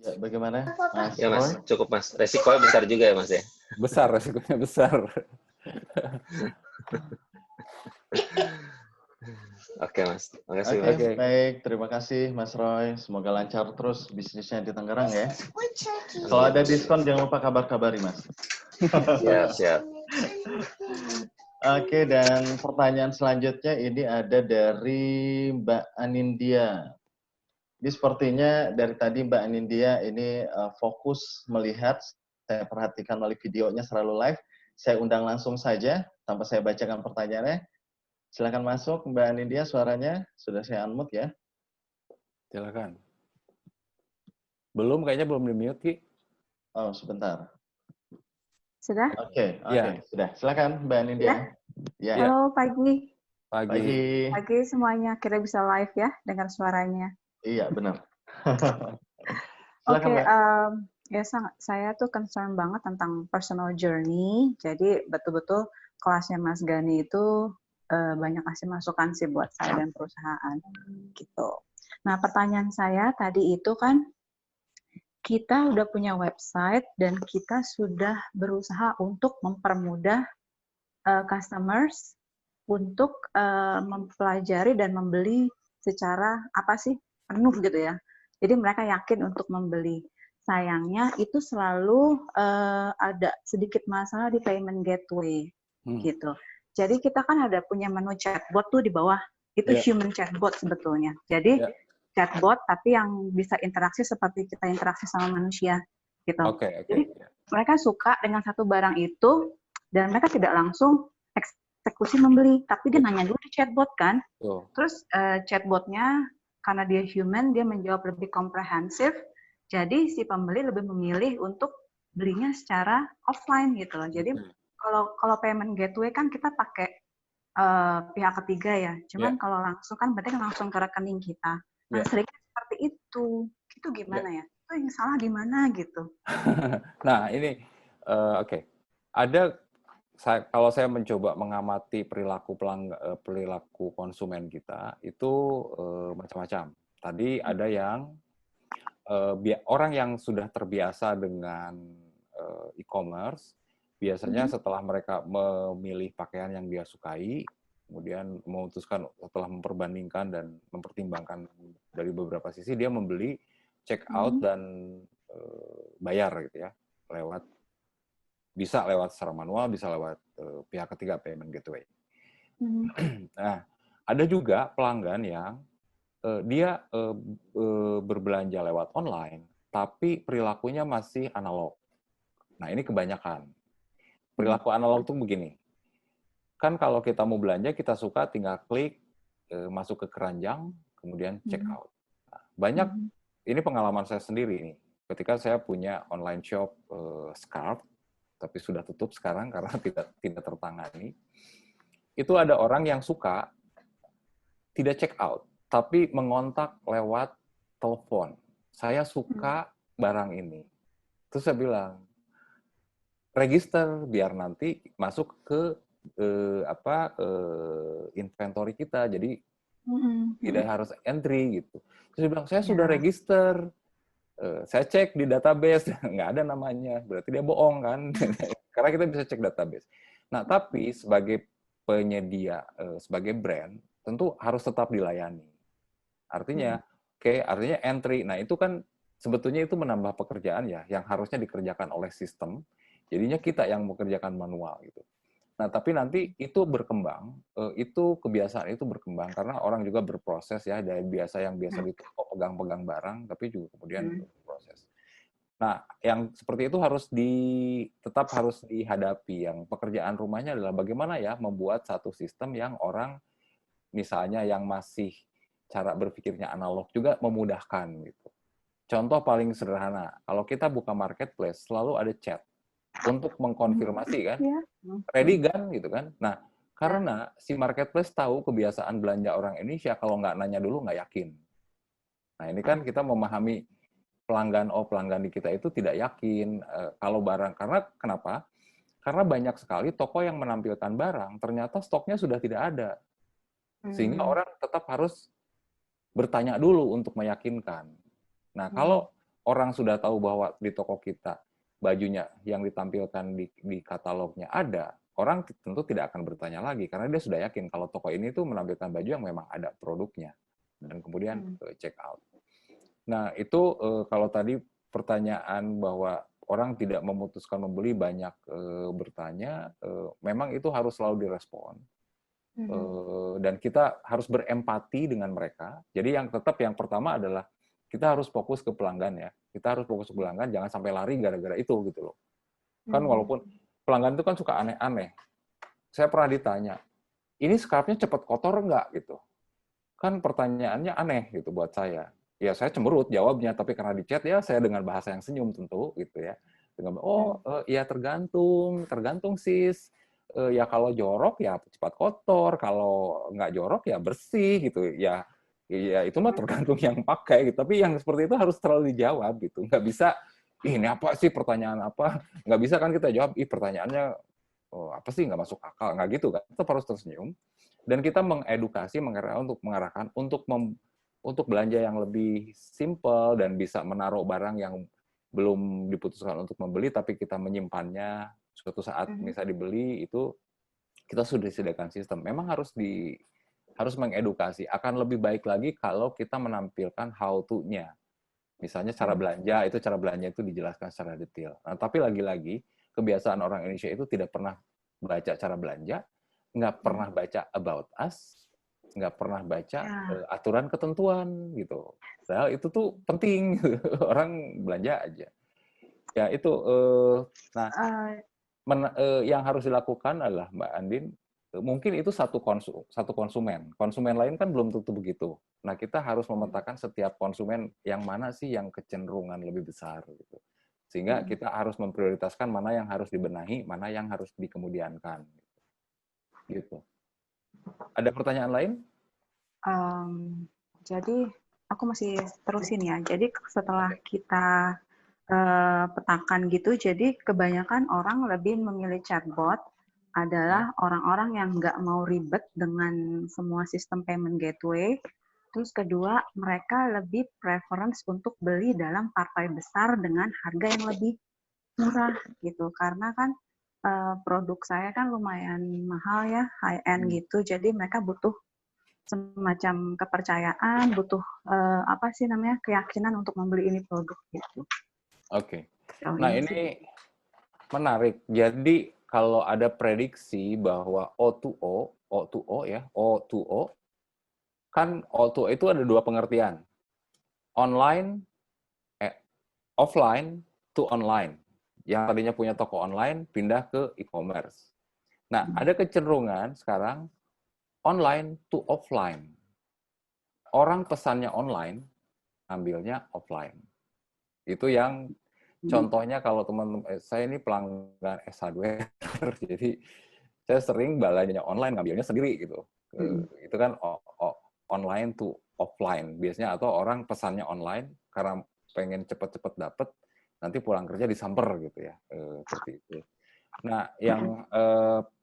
Ya, bagaimana, Mas? Ya Mas, Roy? cukup Mas. Resikonya besar juga ya Mas ya. Besar, resikonya besar. Oke Mas, makasih Oke, Mas. baik. Terima kasih Mas Roy. Semoga lancar terus bisnisnya di Tangerang ya. Kalau ada diskon jangan lupa kabar-kabari Mas. Siap. Oke, dan pertanyaan selanjutnya ini ada dari Mbak Anindya. Ini sepertinya dari tadi Mbak Anindya ini fokus melihat, saya perhatikan melalui videonya selalu live. Saya undang langsung saja tanpa saya bacakan pertanyaannya. Silakan masuk Mbak Anindya, suaranya sudah saya unmute ya. Silakan. Kayaknya belum di-mute, Ki. Oh, sebentar. Sudah? Oke, Ya. sudah. Silakan Mbak Anindya. Ya. Halo, pagi. Pagi Semuanya. Kira bisa live ya, dengar suaranya. Iya, benar. Oke, Mbak. ya saya tuh concern banget tentang personal journey. Jadi betul-betul kelasnya Mas Gani itu banyak kasih masukan sih buat saya dan perusahaan gitu. Nah, pertanyaan saya tadi itu kan kita udah punya website dan kita sudah berusaha untuk mempermudah customers untuk mempelajari dan membeli secara penuh gitu ya. Jadi mereka yakin untuk membeli. Sayangnya itu selalu ada sedikit masalah di payment gateway gitu. Jadi kita kan ada punya menu chatbot tuh di bawah. Itu human chatbot sebetulnya. Jadi chatbot tapi yang bisa interaksi seperti kita interaksi sama manusia gitu. Jadi mereka suka dengan satu barang itu dan mereka tidak langsung eksekusi membeli, tapi dia nanya dulu di chatbot kan. Terus chatbotnya karena dia human, dia menjawab lebih komprehensif. Jadi si pembeli lebih memilih untuk belinya secara offline gitu loh. Jadi kalau payment gateway kan kita pakai pihak ketiga ya. Cuman kalau langsung kan berarti langsung ke rekening kita. Nah seringnya seperti itu. Itu gimana ya? Itu yang salah di mana gitu? Nah ini kalau saya mencoba mengamati perilaku konsumen kita itu macam-macam. Tadi ada yang orang yang sudah terbiasa dengan e-commerce, biasanya setelah mereka memilih pakaian yang dia sukai, kemudian memutuskan setelah memperbandingkan dan mempertimbangkan dari beberapa sisi, dia membeli, check out dan bayar gitu ya, bisa lewat secara manual, bisa lewat pihak ketiga payment gateway. Nah, ada juga pelanggan yang dia berbelanja lewat online, tapi perilakunya masih analog. Nah, ini kebanyakan. Perilaku analog itu begini. Kan kalau kita mau belanja, kita suka tinggal klik, masuk ke keranjang, kemudian check out. Nah, banyak, ini pengalaman saya sendiri nih. Ketika saya punya online shop scarf, tapi sudah tutup sekarang karena tidak tertangani. Itu ada orang yang suka tidak check out, tapi mengontak lewat telepon. Saya suka barang ini. Terus saya bilang, register biar nanti masuk ke inventory kita. Jadi tidak harus entry gitu. Terus dia bilang, saya sudah register. Saya cek di database, nggak ada namanya. Berarti dia bohong kan? Karena kita bisa cek database. Nah, tapi sebagai penyedia, sebagai brand, tentu harus tetap dilayani. Artinya, artinya entry. Nah, itu kan sebetulnya itu menambah pekerjaan ya, yang harusnya dikerjakan oleh sistem. Jadinya kita yang mengerjakan manual gitu. Nah, tapi nanti itu berkembang, itu kebiasaan itu berkembang karena orang juga berproses ya, dari yang biasa di toko pegang-pegang barang, tapi juga kemudian berproses. Nah, yang seperti itu tetap harus dihadapi. Yang pekerjaan rumahnya adalah bagaimana ya membuat satu sistem yang orang, misalnya yang masih cara berpikirnya analog juga memudahkan gitu. Contoh paling sederhana, kalau kita buka marketplace selalu ada chat untuk mengkonfirmasi kan, ready kan gitu kan. Nah, karena si marketplace tahu kebiasaan belanja orang Indonesia, kalau nggak nanya dulu nggak yakin. Nah, ini kan kita memahami pelanggan di kita itu tidak yakin kalau barang. Karena kenapa? Karena banyak sekali toko yang menampilkan barang, ternyata stoknya sudah tidak ada. Sehingga orang tetap harus bertanya dulu untuk meyakinkan. Nah, kalau orang sudah tahu bahwa di toko kita bajunya yang ditampilkan di katalognya ada, orang tentu tidak akan bertanya lagi karena dia sudah yakin kalau toko ini tuh menampilkan baju yang memang ada produknya dan kemudian check out. Nah, itu kalau tadi pertanyaan bahwa orang tidak memutuskan membeli banyak bertanya, memang itu harus selalu direspon. Dan kita harus berempati dengan mereka. Jadi yang pertama adalah kita harus fokus ke pelanggan ya. Kita harus fokus ke pelanggan, jangan sampai lari gara-gara itu gitu loh. Kan walaupun pelanggan itu kan suka aneh-aneh. Saya pernah ditanya, ini scarfnya cepat kotor nggak gitu? Kan pertanyaannya aneh gitu buat saya. Ya saya cemberut jawabnya, tapi karena di chat ya saya dengan bahasa yang senyum tentu gitu ya. Dengan ya tergantung sis. Ya kalau jorok ya cepat kotor, kalau nggak jorok ya bersih gitu ya. Ya itu mah tergantung yang pakai gitu. Tapi yang seperti itu harus selalu dijawab gitu. Nggak bisa, ini apa sih pertanyaan apa? Nggak bisa kan kita jawab, pertanyaannya apa sih nggak masuk akal, nggak gitu kan. Tetap harus tersenyum. Dan kita mengedukasi, mengarahkan untuk belanja yang lebih simple dan bisa menaruh barang yang belum diputuskan untuk membeli, tapi kita menyimpannya suatu saat bisa dibeli, itu kita sudah disediakan sistem. Memang harus mengedukasi. Akan lebih baik lagi kalau kita menampilkan how to-nya. Misalnya cara belanja itu dijelaskan secara detail. Nah, tapi lagi-lagi kebiasaan orang Indonesia itu tidak pernah baca cara belanja, nggak pernah baca about us, nggak pernah baca aturan ketentuan gitu. Padahal itu tuh penting, orang belanja aja. Ya itu, yang harus dilakukan adalah Mbak Andin, mungkin itu satu konsumen. Konsumen lain kan belum tentu begitu. Nah, kita harus memetakan setiap konsumen yang mana sih yang kecenderungan lebih besar gitu. Sehingga kita harus memprioritaskan mana yang harus dibenahi, mana yang harus dikemudiankan. Gitu. Ada pertanyaan lain? Jadi aku masih terusin ya. Jadi setelah kita petakan gitu, jadi kebanyakan orang lebih memilih chatbot adalah orang-orang yang nggak mau ribet dengan semua sistem payment gateway. Terus kedua, mereka lebih preference untuk beli dalam partai besar dengan harga yang lebih murah gitu. Karena kan produk saya kan lumayan mahal ya, high end gitu. Jadi mereka butuh semacam kepercayaan, butuh keyakinan untuk membeli ini produk gitu. Oke. Nah, ini menarik. Jadi kalau ada prediksi bahwa O2O ya, O2O, kan O2O itu ada dua pengertian. Offline to online. Yang tadinya punya toko online, pindah ke e-commerce. Nah, ada kecenderungan sekarang online to offline. Orang pesannya online, ambilnya offline. Itu yang contohnya kalau teman-teman saya ini pelanggan S Hardware, jadi saya sering belanjanya online, ngambilnya sendiri gitu. Itu kan online to offline biasanya, atau orang pesannya online karena pengen cepet-cepet dapet, nanti pulang kerja disamper gitu ya, seperti itu. Nah, yang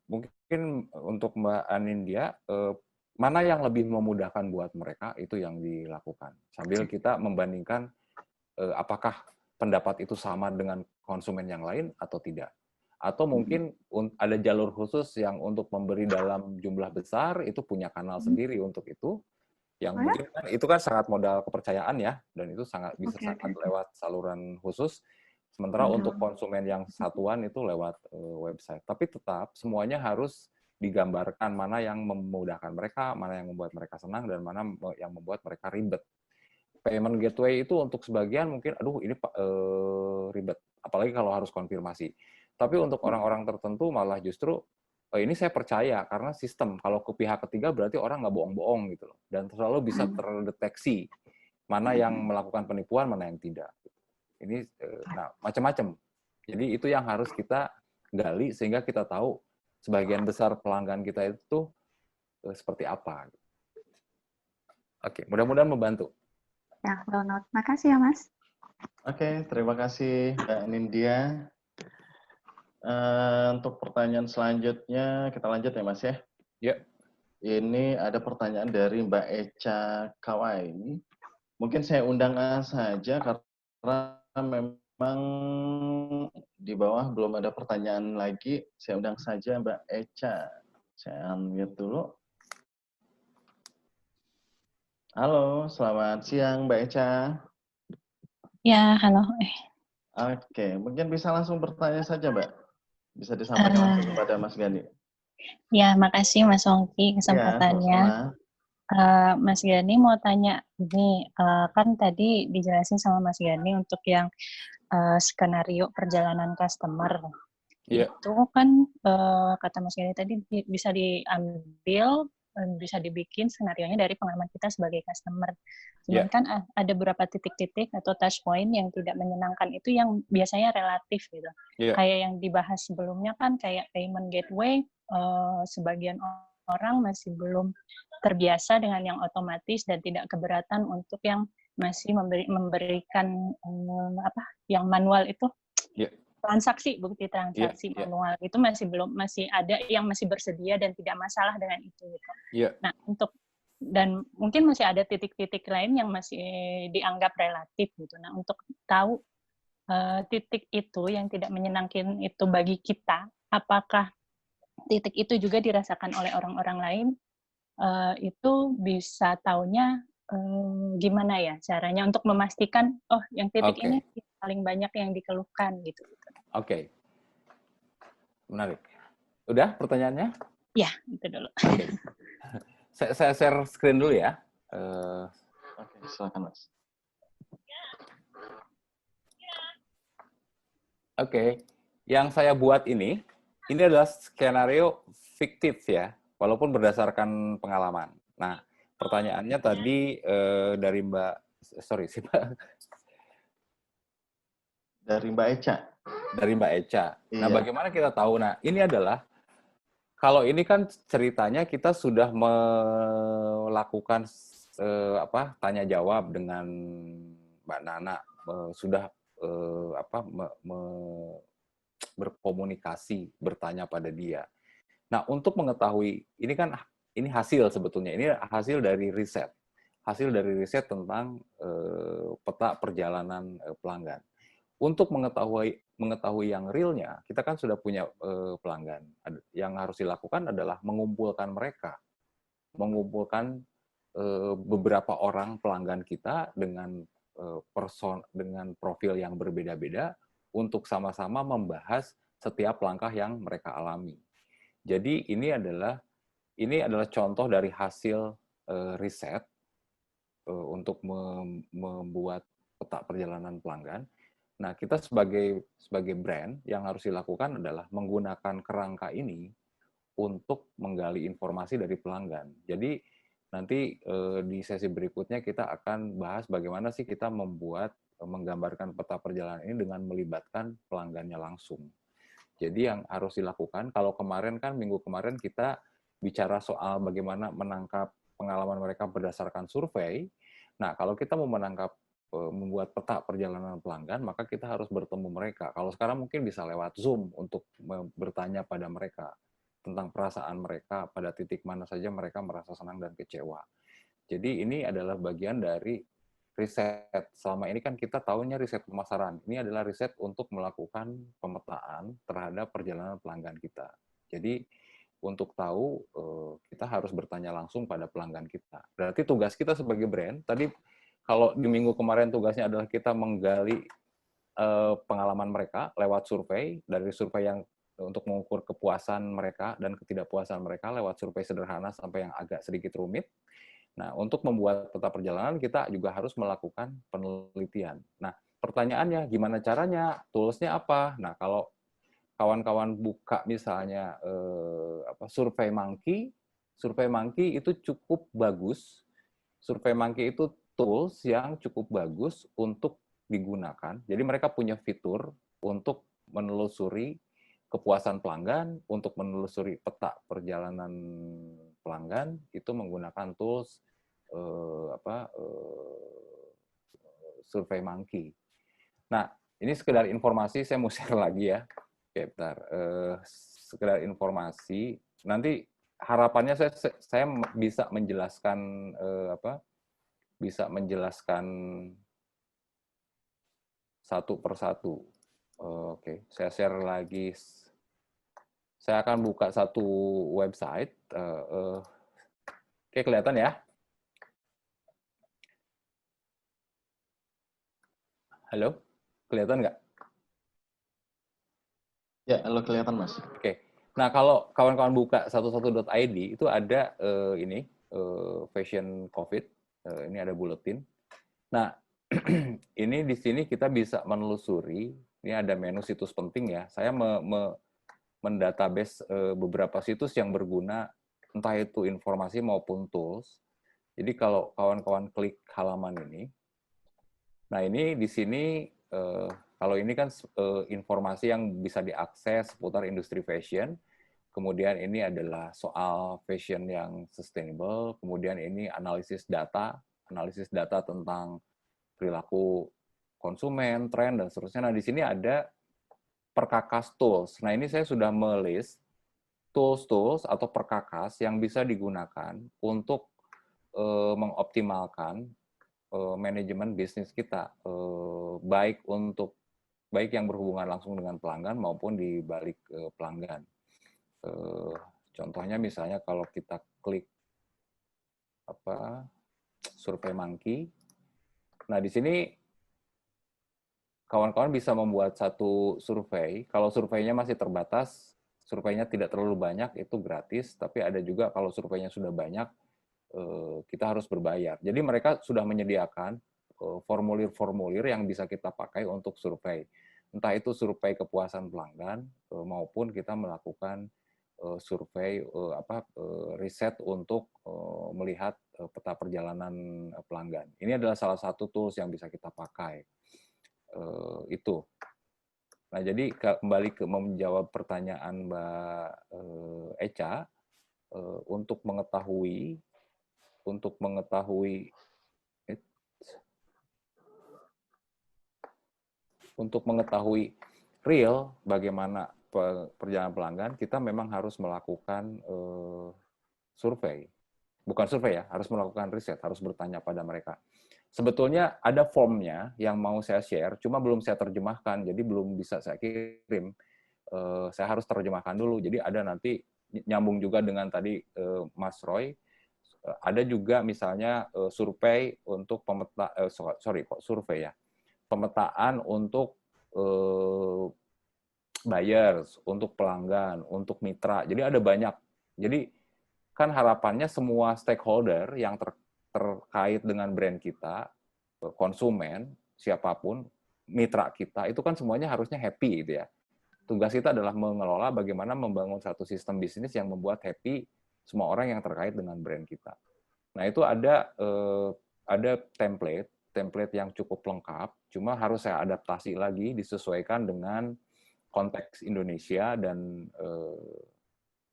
mungkin untuk Mbak Anindya, mana yang lebih memudahkan buat mereka itu yang dilakukan, sambil kita membandingkan apakah pendapat itu sama dengan konsumen yang lain atau tidak. Atau mungkin ada jalur khusus yang untuk memberi dalam jumlah besar, itu punya kanal sendiri untuk itu, yang mungkin kan itu kan sangat modal kepercayaan ya, dan itu sangat bisa sangat lewat saluran khusus. Sementara untuk konsumen yang satuan itu lewat website. Tapi tetap semuanya harus digambarkan mana yang memudahkan mereka, mana yang membuat mereka senang, dan mana yang membuat mereka ribet. Payment gateway itu untuk sebagian mungkin, aduh ini ribet, apalagi kalau harus konfirmasi. Tapi untuk orang-orang tertentu malah justru, ini saya percaya karena sistem. Kalau ke pihak ketiga berarti orang nggak bohong-bohong gitu loh. Dan selalu bisa terdeteksi mana yang melakukan penipuan, mana yang tidak. Ini nah macam-macam. Jadi itu yang harus kita gali sehingga kita tahu sebagian besar pelanggan kita itu seperti apa. Oke, mudah-mudahan membantu. Ya, well note. Makasih ya, Mas. Oke, terima kasih Mbak Nindya. Untuk pertanyaan selanjutnya, kita lanjut ya Mas ya? Ya. Ini ada pertanyaan dari Mbak Echa Kawai. Mungkin saya undang saja karena memang di bawah belum ada pertanyaan lagi. Saya undang saja Mbak Echa. Saya unmute dulu. Halo, selamat siang Mbak Echa. Ya, halo. Oke, mungkin bisa langsung bertanya saja Mbak. Bisa disampaikan langsung kepada Mas Gani. Ya, makasih Mas Ongki kesempatannya. Mas Gani mau tanya ini, kan tadi dijelasin sama Mas Gani untuk yang skenario perjalanan customer. Itu kan kata Mas Gani tadi bisa diambil, bisa dibikin skenarionya dari pengalaman kita sebagai customer. Cuman kan ada beberapa titik-titik atau touch point yang tidak menyenangkan itu yang biasanya relatif gitu. Kayak yang dibahas sebelumnya kan kayak payment gateway, sebagian orang masih belum terbiasa dengan yang otomatis dan tidak keberatan untuk yang masih memberikan yang manual itu. Transaksi, bukti transaksi manual itu masih ada yang masih bersedia dan tidak masalah dengan itu gitu. Nah, dan mungkin masih ada titik-titik lain yang masih dianggap relatif gitu. Nah, untuk tahu titik itu yang tidak menyenangkan itu bagi kita, apakah titik itu juga dirasakan oleh orang-orang lain, itu bisa taunya gimana ya caranya untuk memastikan yang titik ini paling banyak yang dikeluhkan gitu. Oke. Menarik. Udah pertanyaannya? Ya, itu dulu. Okay. Saya share screen dulu ya. Oke, silakan Mas. Oke. Yang saya buat ini adalah skenario fiktif ya, walaupun berdasarkan pengalaman. Nah, pertanyaannya tadi dari Mbak Dari Mbak Echa. Dari Mbak Echa. Nah, bagaimana kita tahu? Nah, ini adalah, kalau ini kan ceritanya kita sudah melakukan tanya jawab dengan Mbak Nana, sudah berkomunikasi, bertanya pada dia. Nah, untuk mengetahui, ini hasil sebetulnya, ini hasil dari riset. Hasil dari riset tentang peta perjalanan pelanggan. Untuk mengetahui yang realnya, kita kan sudah punya pelanggan. Yang harus dilakukan adalah mengumpulkan mereka. Mengumpulkan beberapa orang pelanggan kita dengan dengan profil yang berbeda-beda untuk sama-sama membahas setiap langkah yang mereka alami. Jadi ini adalah contoh dari hasil riset untuk membuat peta perjalanan pelanggan. Nah, kita sebagai brand yang harus dilakukan adalah menggunakan kerangka ini untuk menggali informasi dari pelanggan. Jadi nanti di sesi berikutnya kita akan bahas bagaimana sih kita membuat menggambarkan peta perjalanan ini dengan melibatkan pelanggannya langsung. Jadi yang harus dilakukan, kalau kemarin kan minggu kemarin kita bicara soal bagaimana menangkap pengalaman mereka berdasarkan survei. Nah, kalau kita mau membuat peta perjalanan pelanggan, maka kita harus bertemu mereka. Kalau sekarang mungkin bisa lewat Zoom untuk bertanya pada mereka tentang perasaan mereka, pada titik mana saja mereka merasa senang dan kecewa. Jadi ini adalah bagian dari riset. Selama ini kan kita tahunya riset pemasaran. Ini adalah riset untuk melakukan pemetaan terhadap perjalanan pelanggan kita. Jadi untuk tahu, kita harus bertanya langsung pada pelanggan kita. Berarti tugas kita sebagai brand, tadi kalau di minggu kemarin tugasnya adalah kita menggali pengalaman mereka lewat survei, dari survei yang untuk mengukur kepuasan mereka dan ketidakpuasan mereka lewat survei sederhana sampai yang agak sedikit rumit. Nah, untuk membuat peta perjalanan, kita juga harus melakukan penelitian. Nah, pertanyaannya, gimana caranya? Tools-nya apa? Nah, kalau kawan-kawan buka misalnya Survey Monkey itu cukup bagus. Survey Monkey itu tools yang cukup bagus untuk digunakan. Jadi mereka punya fitur untuk menelusuri kepuasan pelanggan, untuk menelusuri peta perjalanan pelanggan, itu menggunakan tools Survey Monkey. Nah, ini sekedar informasi, saya mau share lagi ya. Oke, bentar. Sekedar informasi. Nanti harapannya saya bisa menjelaskan bisa menjelaskan satu persatu. Oke, saya share lagi. Saya akan buka satu website. Oke, kelihatan ya? Halo? Kelihatan nggak? Ya, halo, kelihatan, Mas. Oke. Nah, kalau kawan-kawan buka 11.id itu ada Fashion COVID. Ini ada buletin. Nah, ini di sini kita bisa menelusuri. Ini ada menu situs penting ya. Saya mendatabase beberapa situs yang berguna, entah itu informasi maupun tools. Jadi kalau kawan-kawan klik halaman ini, nah ini di sini kalau ini kan informasi yang bisa diakses seputar industri fashion. Kemudian ini adalah soal fashion yang sustainable. Kemudian ini analisis data tentang perilaku konsumen, tren, dan seterusnya. Nah, di sini ada perkakas tools. Nah, ini saya sudah melist tools atau perkakas yang bisa digunakan untuk mengoptimalkan manajemen bisnis kita, baik yang berhubungan langsung dengan pelanggan maupun di balik pelanggan. Contohnya misalnya kalau kita klik Survey Monkey, nah di sini kawan-kawan bisa membuat satu survei. Kalau surveinya masih terbatas, surveinya tidak terlalu banyak, itu gratis. Tapi ada juga kalau surveinya sudah banyak, kita harus berbayar. Jadi mereka sudah menyediakan formulir-formulir yang bisa kita pakai untuk survei. Entah itu survei kepuasan pelanggan maupun kita melakukan survei riset untuk melihat peta perjalanan pelanggan. Ini adalah salah satu tools yang bisa kita pakai. Itu. Nah, jadi kembali ke menjawab pertanyaan Mbak Echa, untuk mengetahui real bagaimana perjalanan pelanggan, kita memang harus melakukan survei. Bukan survei ya, harus melakukan riset, harus bertanya pada mereka. Sebetulnya ada formnya yang mau saya share, cuma belum saya terjemahkan, jadi belum bisa saya kirim. Saya harus terjemahkan dulu. Jadi ada nanti nyambung juga dengan tadi Mas Roy. Ada juga misalnya survei untuk pemetaan untuk buyers, untuk pelanggan, untuk mitra. Jadi ada banyak. Jadi kan harapannya semua stakeholder yang terkait dengan brand kita, konsumen, siapapun, mitra kita, itu kan semuanya harusnya happy gitu ya. Tugas kita adalah mengelola bagaimana membangun satu sistem bisnis yang membuat happy semua orang yang terkait dengan brand kita. Nah, itu ada template template yang cukup lengkap, cuma harus saya adaptasi lagi, disesuaikan dengan konteks Indonesia, dan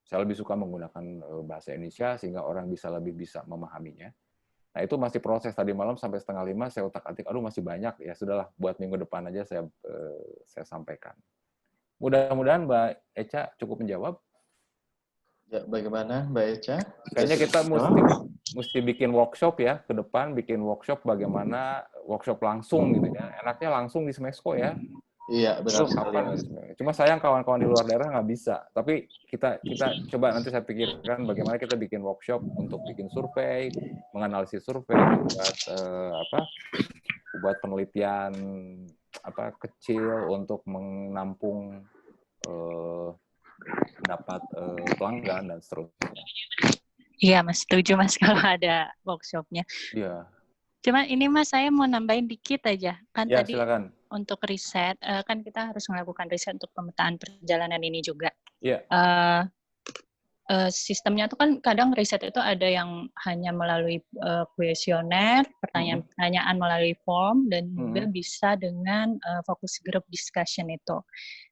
saya lebih suka menggunakan bahasa Indonesia sehingga orang bisa lebih bisa memahaminya. Nah, itu masih proses. Tadi malam sampai 4:30 saya utak-atik, aduh masih banyak, ya sudahlah, buat minggu depan aja saya sampaikan. Mudah-mudahan Mbak Echa cukup menjawab. Ya, bagaimana Mbak Echa? Kayaknya kita mesti bikin workshop ya ke depan, bikin workshop bagaimana workshop langsung gitu ya. Enaknya langsung di Smesco ya. Iya, benar sekali. Kapan? Cuma sayang kawan-kawan di luar daerah nggak bisa. Tapi kita coba, nanti saya pikirkan bagaimana kita bikin workshop untuk bikin survei, menganalisis survei, buat penelitian kecil untuk menampung pendapat pelanggan dan seterusnya. Iya, Mas, setuju Mas kalau ada workshopnya. Iya. Cuma ini Mas, saya mau nambahin dikit aja. Kan ya, tadi silakan. Untuk riset, kan kita harus melakukan riset untuk pemetaan perjalanan ini juga. Iya. Sistemnya tuh kan kadang riset itu ada yang hanya melalui kuesioner, pertanyaan-pertanyaan melalui form, dan juga bisa dengan focus group discussion itu.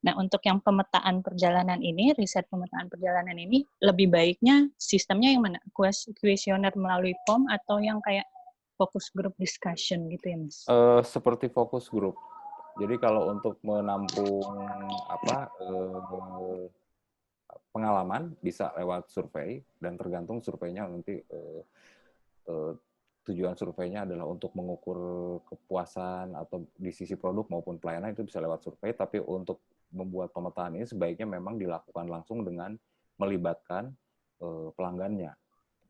Nah, untuk yang pemetaan perjalanan ini, riset pemetaan perjalanan ini, lebih baiknya sistemnya yang mana? Kuesioner melalui form atau yang kayak focus group discussion gitu ya, Mas? Seperti focus group. Jadi kalau untuk menampung pengalaman bisa lewat survei, dan tergantung surveinya nanti tujuan surveinya adalah untuk mengukur kepuasan atau di sisi produk maupun pelayanan, itu bisa lewat survei. Tapi untuk membuat pemetaan ini sebaiknya memang dilakukan langsung dengan melibatkan pelanggannya.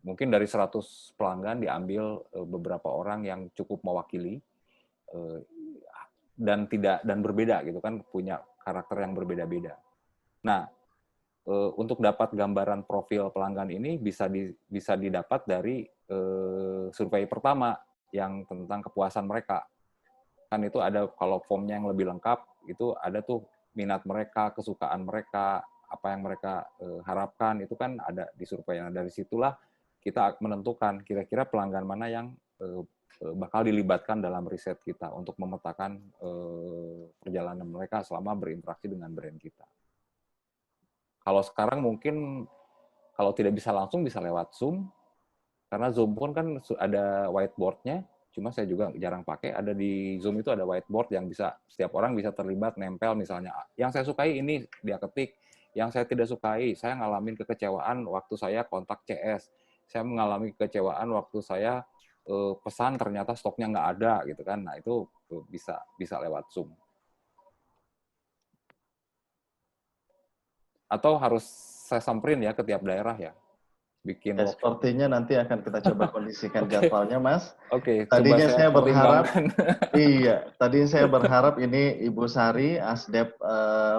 Mungkin dari 100 pelanggan diambil beberapa orang yang cukup mewakili dan berbeda gitu kan, punya karakter yang berbeda-beda. Nah, untuk dapat gambaran profil pelanggan ini bisa didapat dari survei pertama yang tentang kepuasan mereka. Kan itu ada, kalau formnya yang lebih lengkap itu ada tuh minat mereka, kesukaan mereka, apa yang mereka harapkan, itu kan ada di survei. Nah, dari situlah kita menentukan kira-kira pelanggan mana yang bakal dilibatkan dalam riset kita untuk memetakan perjalanan mereka selama berinteraksi dengan brand kita. Kalau sekarang mungkin kalau tidak bisa langsung bisa lewat Zoom, karena Zoom pun kan ada whiteboard-nya, cuma saya juga jarang pakai. Ada di Zoom itu ada whiteboard yang bisa setiap orang bisa terlibat, nempel misalnya. Yang saya sukai ini dia ketik, yang saya tidak sukai, saya ngalamin kekecewaan waktu saya kontak CS, saya mengalami kekecewaan waktu saya pesan ternyata stoknya nggak ada gitu kan. Nah, itu bisa lewat Zoom. Atau harus saya samperin ya ke tiap daerah ya, bikin ya, sepertinya nanti akan kita coba kondisikan jadwalnya, Mas. Oke, tadinya saya berharap tadinya saya berharap ini Ibu Sari, Asdep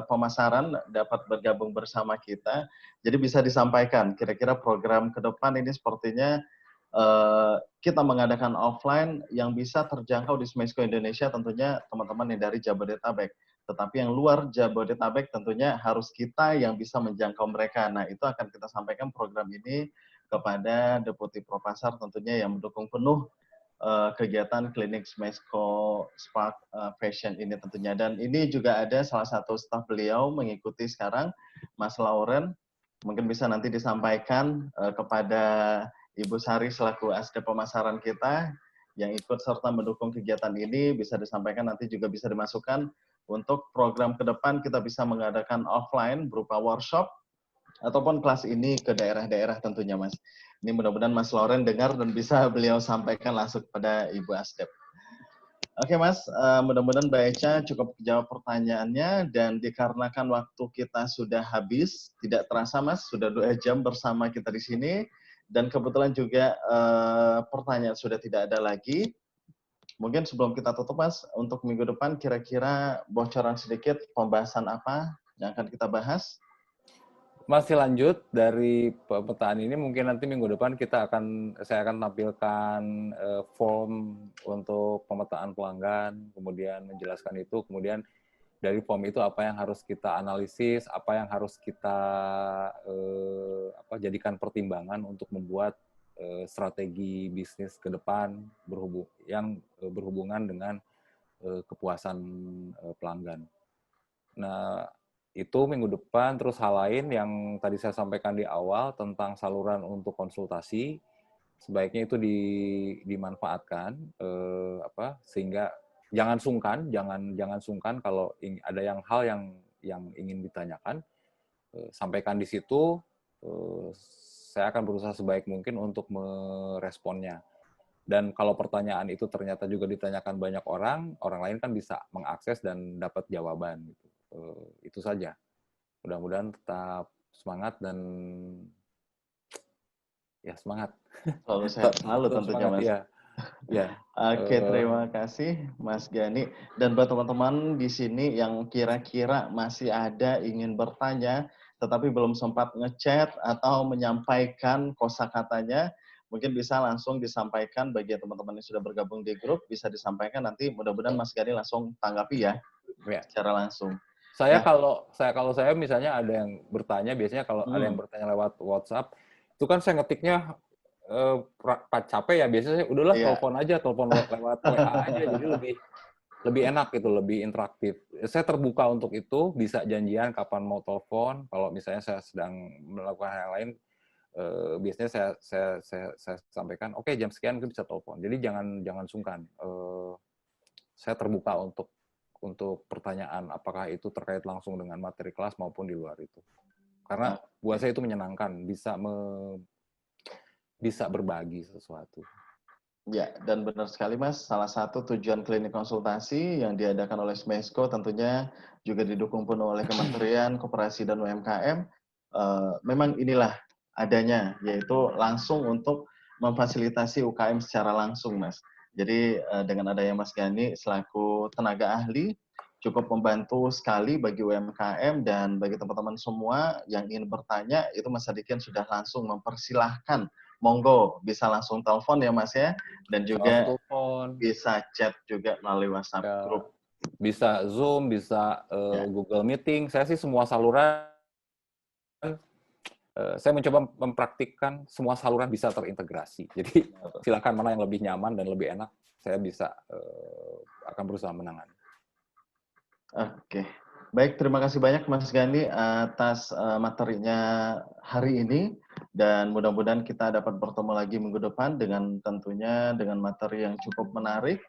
Pemasaran, dapat bergabung bersama kita. Jadi bisa disampaikan kira-kira program ke depan ini. Sepertinya kita mengadakan offline yang bisa terjangkau di Smesco Indonesia, tentunya teman-teman yang dari Jabodetabek. Tetapi yang luar Jabodetabek tentunya harus kita yang bisa menjangkau mereka. Nah, itu akan kita sampaikan program ini kepada Deputi Propasar tentunya yang mendukung penuh kegiatan klinik Smesco Spark Fashion ini tentunya. Dan ini juga ada salah satu staf beliau mengikuti sekarang, Mas Lauren. Mungkin bisa nanti disampaikan kepada Ibu Sari selaku Asdep Pemasaran kita yang ikut serta mendukung kegiatan ini, bisa disampaikan, nanti juga bisa dimasukkan untuk program ke depan kita bisa mengadakan offline berupa workshop ataupun kelas ini ke daerah-daerah tentunya, Mas. Ini mudah-mudahan Mas Lauren dengar dan bisa beliau sampaikan langsung kepada Ibu Asdep. Oke, Mas, mudah-mudahan Mbak Echa cukup jawab pertanyaannya, dan dikarenakan waktu kita sudah habis, tidak terasa, Mas, sudah 2 jam bersama kita di sini, dan kebetulan juga pertanyaan sudah tidak ada lagi. Mungkin sebelum kita tutup, Mas, untuk minggu depan kira-kira bocoran sedikit pembahasan apa yang akan kita bahas? Masih lanjut dari pemetaan ini, mungkin nanti minggu depan saya akan tampilkan form untuk pemetaan pelanggan, kemudian menjelaskan itu, kemudian dari form itu apa yang harus kita analisis, apa yang harus kita jadikan pertimbangan untuk membuat strategi bisnis ke depan yang berhubungan dengan kepuasan pelanggan. Nah, itu minggu depan. Terus hal lain yang tadi saya sampaikan di awal tentang saluran untuk konsultasi, sebaiknya itu dimanfaatkan sehingga jangan sungkan kalau ada hal yang ingin ditanyakan, sampaikan di situ. Saya akan berusaha sebaik mungkin untuk meresponnya. Dan kalau pertanyaan itu ternyata juga ditanyakan banyak orang lain kan bisa mengakses dan dapat jawaban gitu. Itu saja. Mudah-mudahan tetap semangat dan ya semangat. Selalu sehat selalu tentunya, Mas. Ya. Oke, terima kasih Mas Gani. Dan buat teman-teman di sini yang kira-kira masih ada ingin bertanya, tetapi belum sempat ngechat atau menyampaikan kosakatanya, mungkin bisa langsung disampaikan bagi teman-teman yang sudah bergabung di grup, bisa disampaikan nanti mudah-mudahan Mas Gani langsung tanggapi ya, secara langsung. Kalau saya misalnya ada yang bertanya, biasanya kalau ada yang bertanya lewat WhatsApp, itu kan saya ngetiknya capek ya, biasanya udahlah telepon lewat WA aja, jadi lebih enak gitu, lebih interaktif. Saya terbuka untuk itu, bisa janjian kapan mau telepon. Kalau misalnya saya sedang melakukan hal lain, biasanya saya sampaikan, oke, jam sekian mungkin bisa telepon. Jadi jangan sungkan. Saya terbuka untuk pertanyaan apakah itu terkait langsung dengan materi kelas maupun di luar itu. Karena buat saya itu menyenangkan, bisa berbagi sesuatu. Ya, dan benar sekali Mas, salah satu tujuan klinik konsultasi yang diadakan oleh Smesco tentunya juga didukung penuh oleh Kementerian Koperasi dan UMKM. Memang inilah adanya, yaitu langsung untuk memfasilitasi UKM secara langsung, Mas. Jadi dengan adanya Mas Gani selaku tenaga ahli, cukup membantu sekali bagi UMKM dan bagi teman-teman semua yang ingin bertanya, itu Mas Sadikin sudah langsung mempersilahkan. Monggo, bisa langsung telepon ya Mas ya, dan juga bisa chat juga melalui WhatsApp group. Bisa Zoom, bisa Google Meeting. Saya sih semua saluran, saya mencoba mempraktikkan semua saluran bisa terintegrasi. Jadi silakan mana yang lebih nyaman dan lebih enak, saya bisa akan berusaha menangani. Oke. Baik, terima kasih banyak Mas Gani atas materinya hari ini. Dan mudah-mudahan kita dapat bertemu lagi minggu depan dengan tentunya dengan materi yang cukup menarik.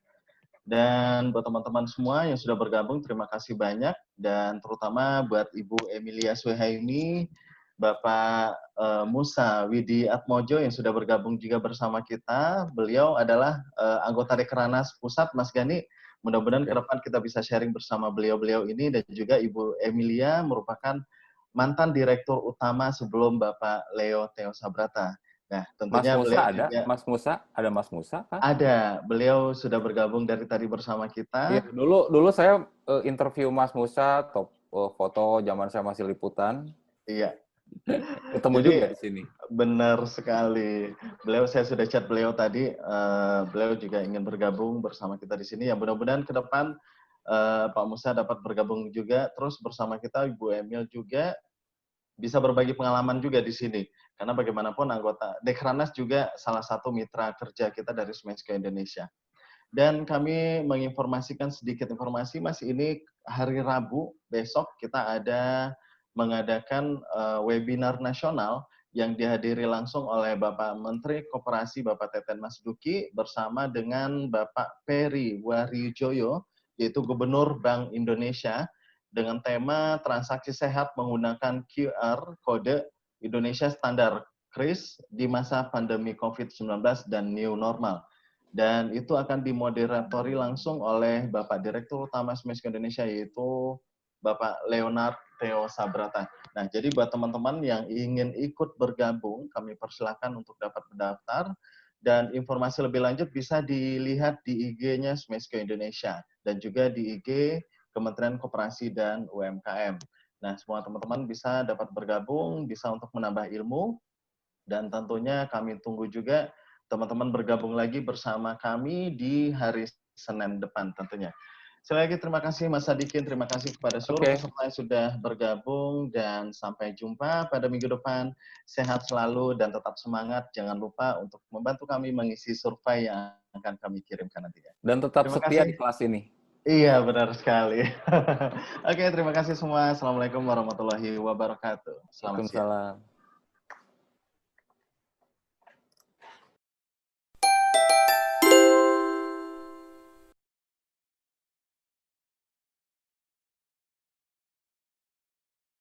Dan buat teman-teman semua yang sudah bergabung, terima kasih banyak. Dan terutama buat Ibu Emilia Suhaimi, Bapak Musa Widi Atmojo yang sudah bergabung juga bersama kita. Beliau adalah anggota Dekrenas Pusat, Mas Gani. Mudah-mudahan ke depan kita bisa sharing bersama beliau-beliau ini, dan juga Ibu Emilia merupakan mantan direktur utama sebelum Bapak Leo Theo Sabrata. Nah, tentunya Mas Musa beliau ada, juga, ada Mas Musa kan? Ada, beliau sudah bergabung dari tadi bersama kita. Iya, dulu saya interview Mas Musa, foto zaman saya masih liputan. Iya. Ketemu Jadi, juga di sini. Benar sekali. Saya sudah chat beliau tadi. Beliau juga ingin bergabung bersama kita di sini. Ya, mudah-mudahan ke depan Pak Musa dapat bergabung juga. Terus bersama kita Ibu Emil juga bisa berbagi pengalaman juga di sini. Karena bagaimanapun anggota Dekrenas juga salah satu mitra kerja kita dari Smesco Indonesia. Dan kami menginformasikan sedikit informasi, Mas, ini hari Rabu besok kita ada mengadakan webinar nasional yang dihadiri langsung oleh Bapak Menteri Koperasi Bapak Teten Mas Duki bersama dengan Bapak Peri Waryujoyo, yaitu Gubernur Bank Indonesia, dengan tema transaksi sehat menggunakan QR kode Indonesia Standar KRIS di masa pandemi COVID-19 dan new normal. Dan itu akan dimoderatori langsung oleh Bapak Direktur Utama Smesco Indonesia, yaitu Bapak Leonard Theo Sabrata. Nah, jadi buat teman-teman yang ingin ikut bergabung, kami persilakan untuk dapat mendaftar. Dan informasi lebih lanjut bisa dilihat di IG-nya Smesco Indonesia dan juga di IG Kementerian Koperasi dan UMKM. Nah, semua teman-teman bisa dapat bergabung, bisa untuk menambah ilmu, dan tentunya kami tunggu juga teman-teman bergabung lagi bersama kami di hari Senin depan tentunya. Sekali lagi terima kasih Mas Sadikin, terima kasih kepada seluruh peserta yang sudah bergabung, dan sampai jumpa pada minggu depan. Sehat selalu dan tetap semangat. Jangan lupa untuk membantu kami mengisi survei yang akan kami kirimkan nantinya. Dan tetap Terima setia kasih. di kelas ini. Iya, benar sekali. Oke, terima kasih semua. Assalamualaikum warahmatullahi wabarakatuh. Selamat siang. Waalaikumsalam.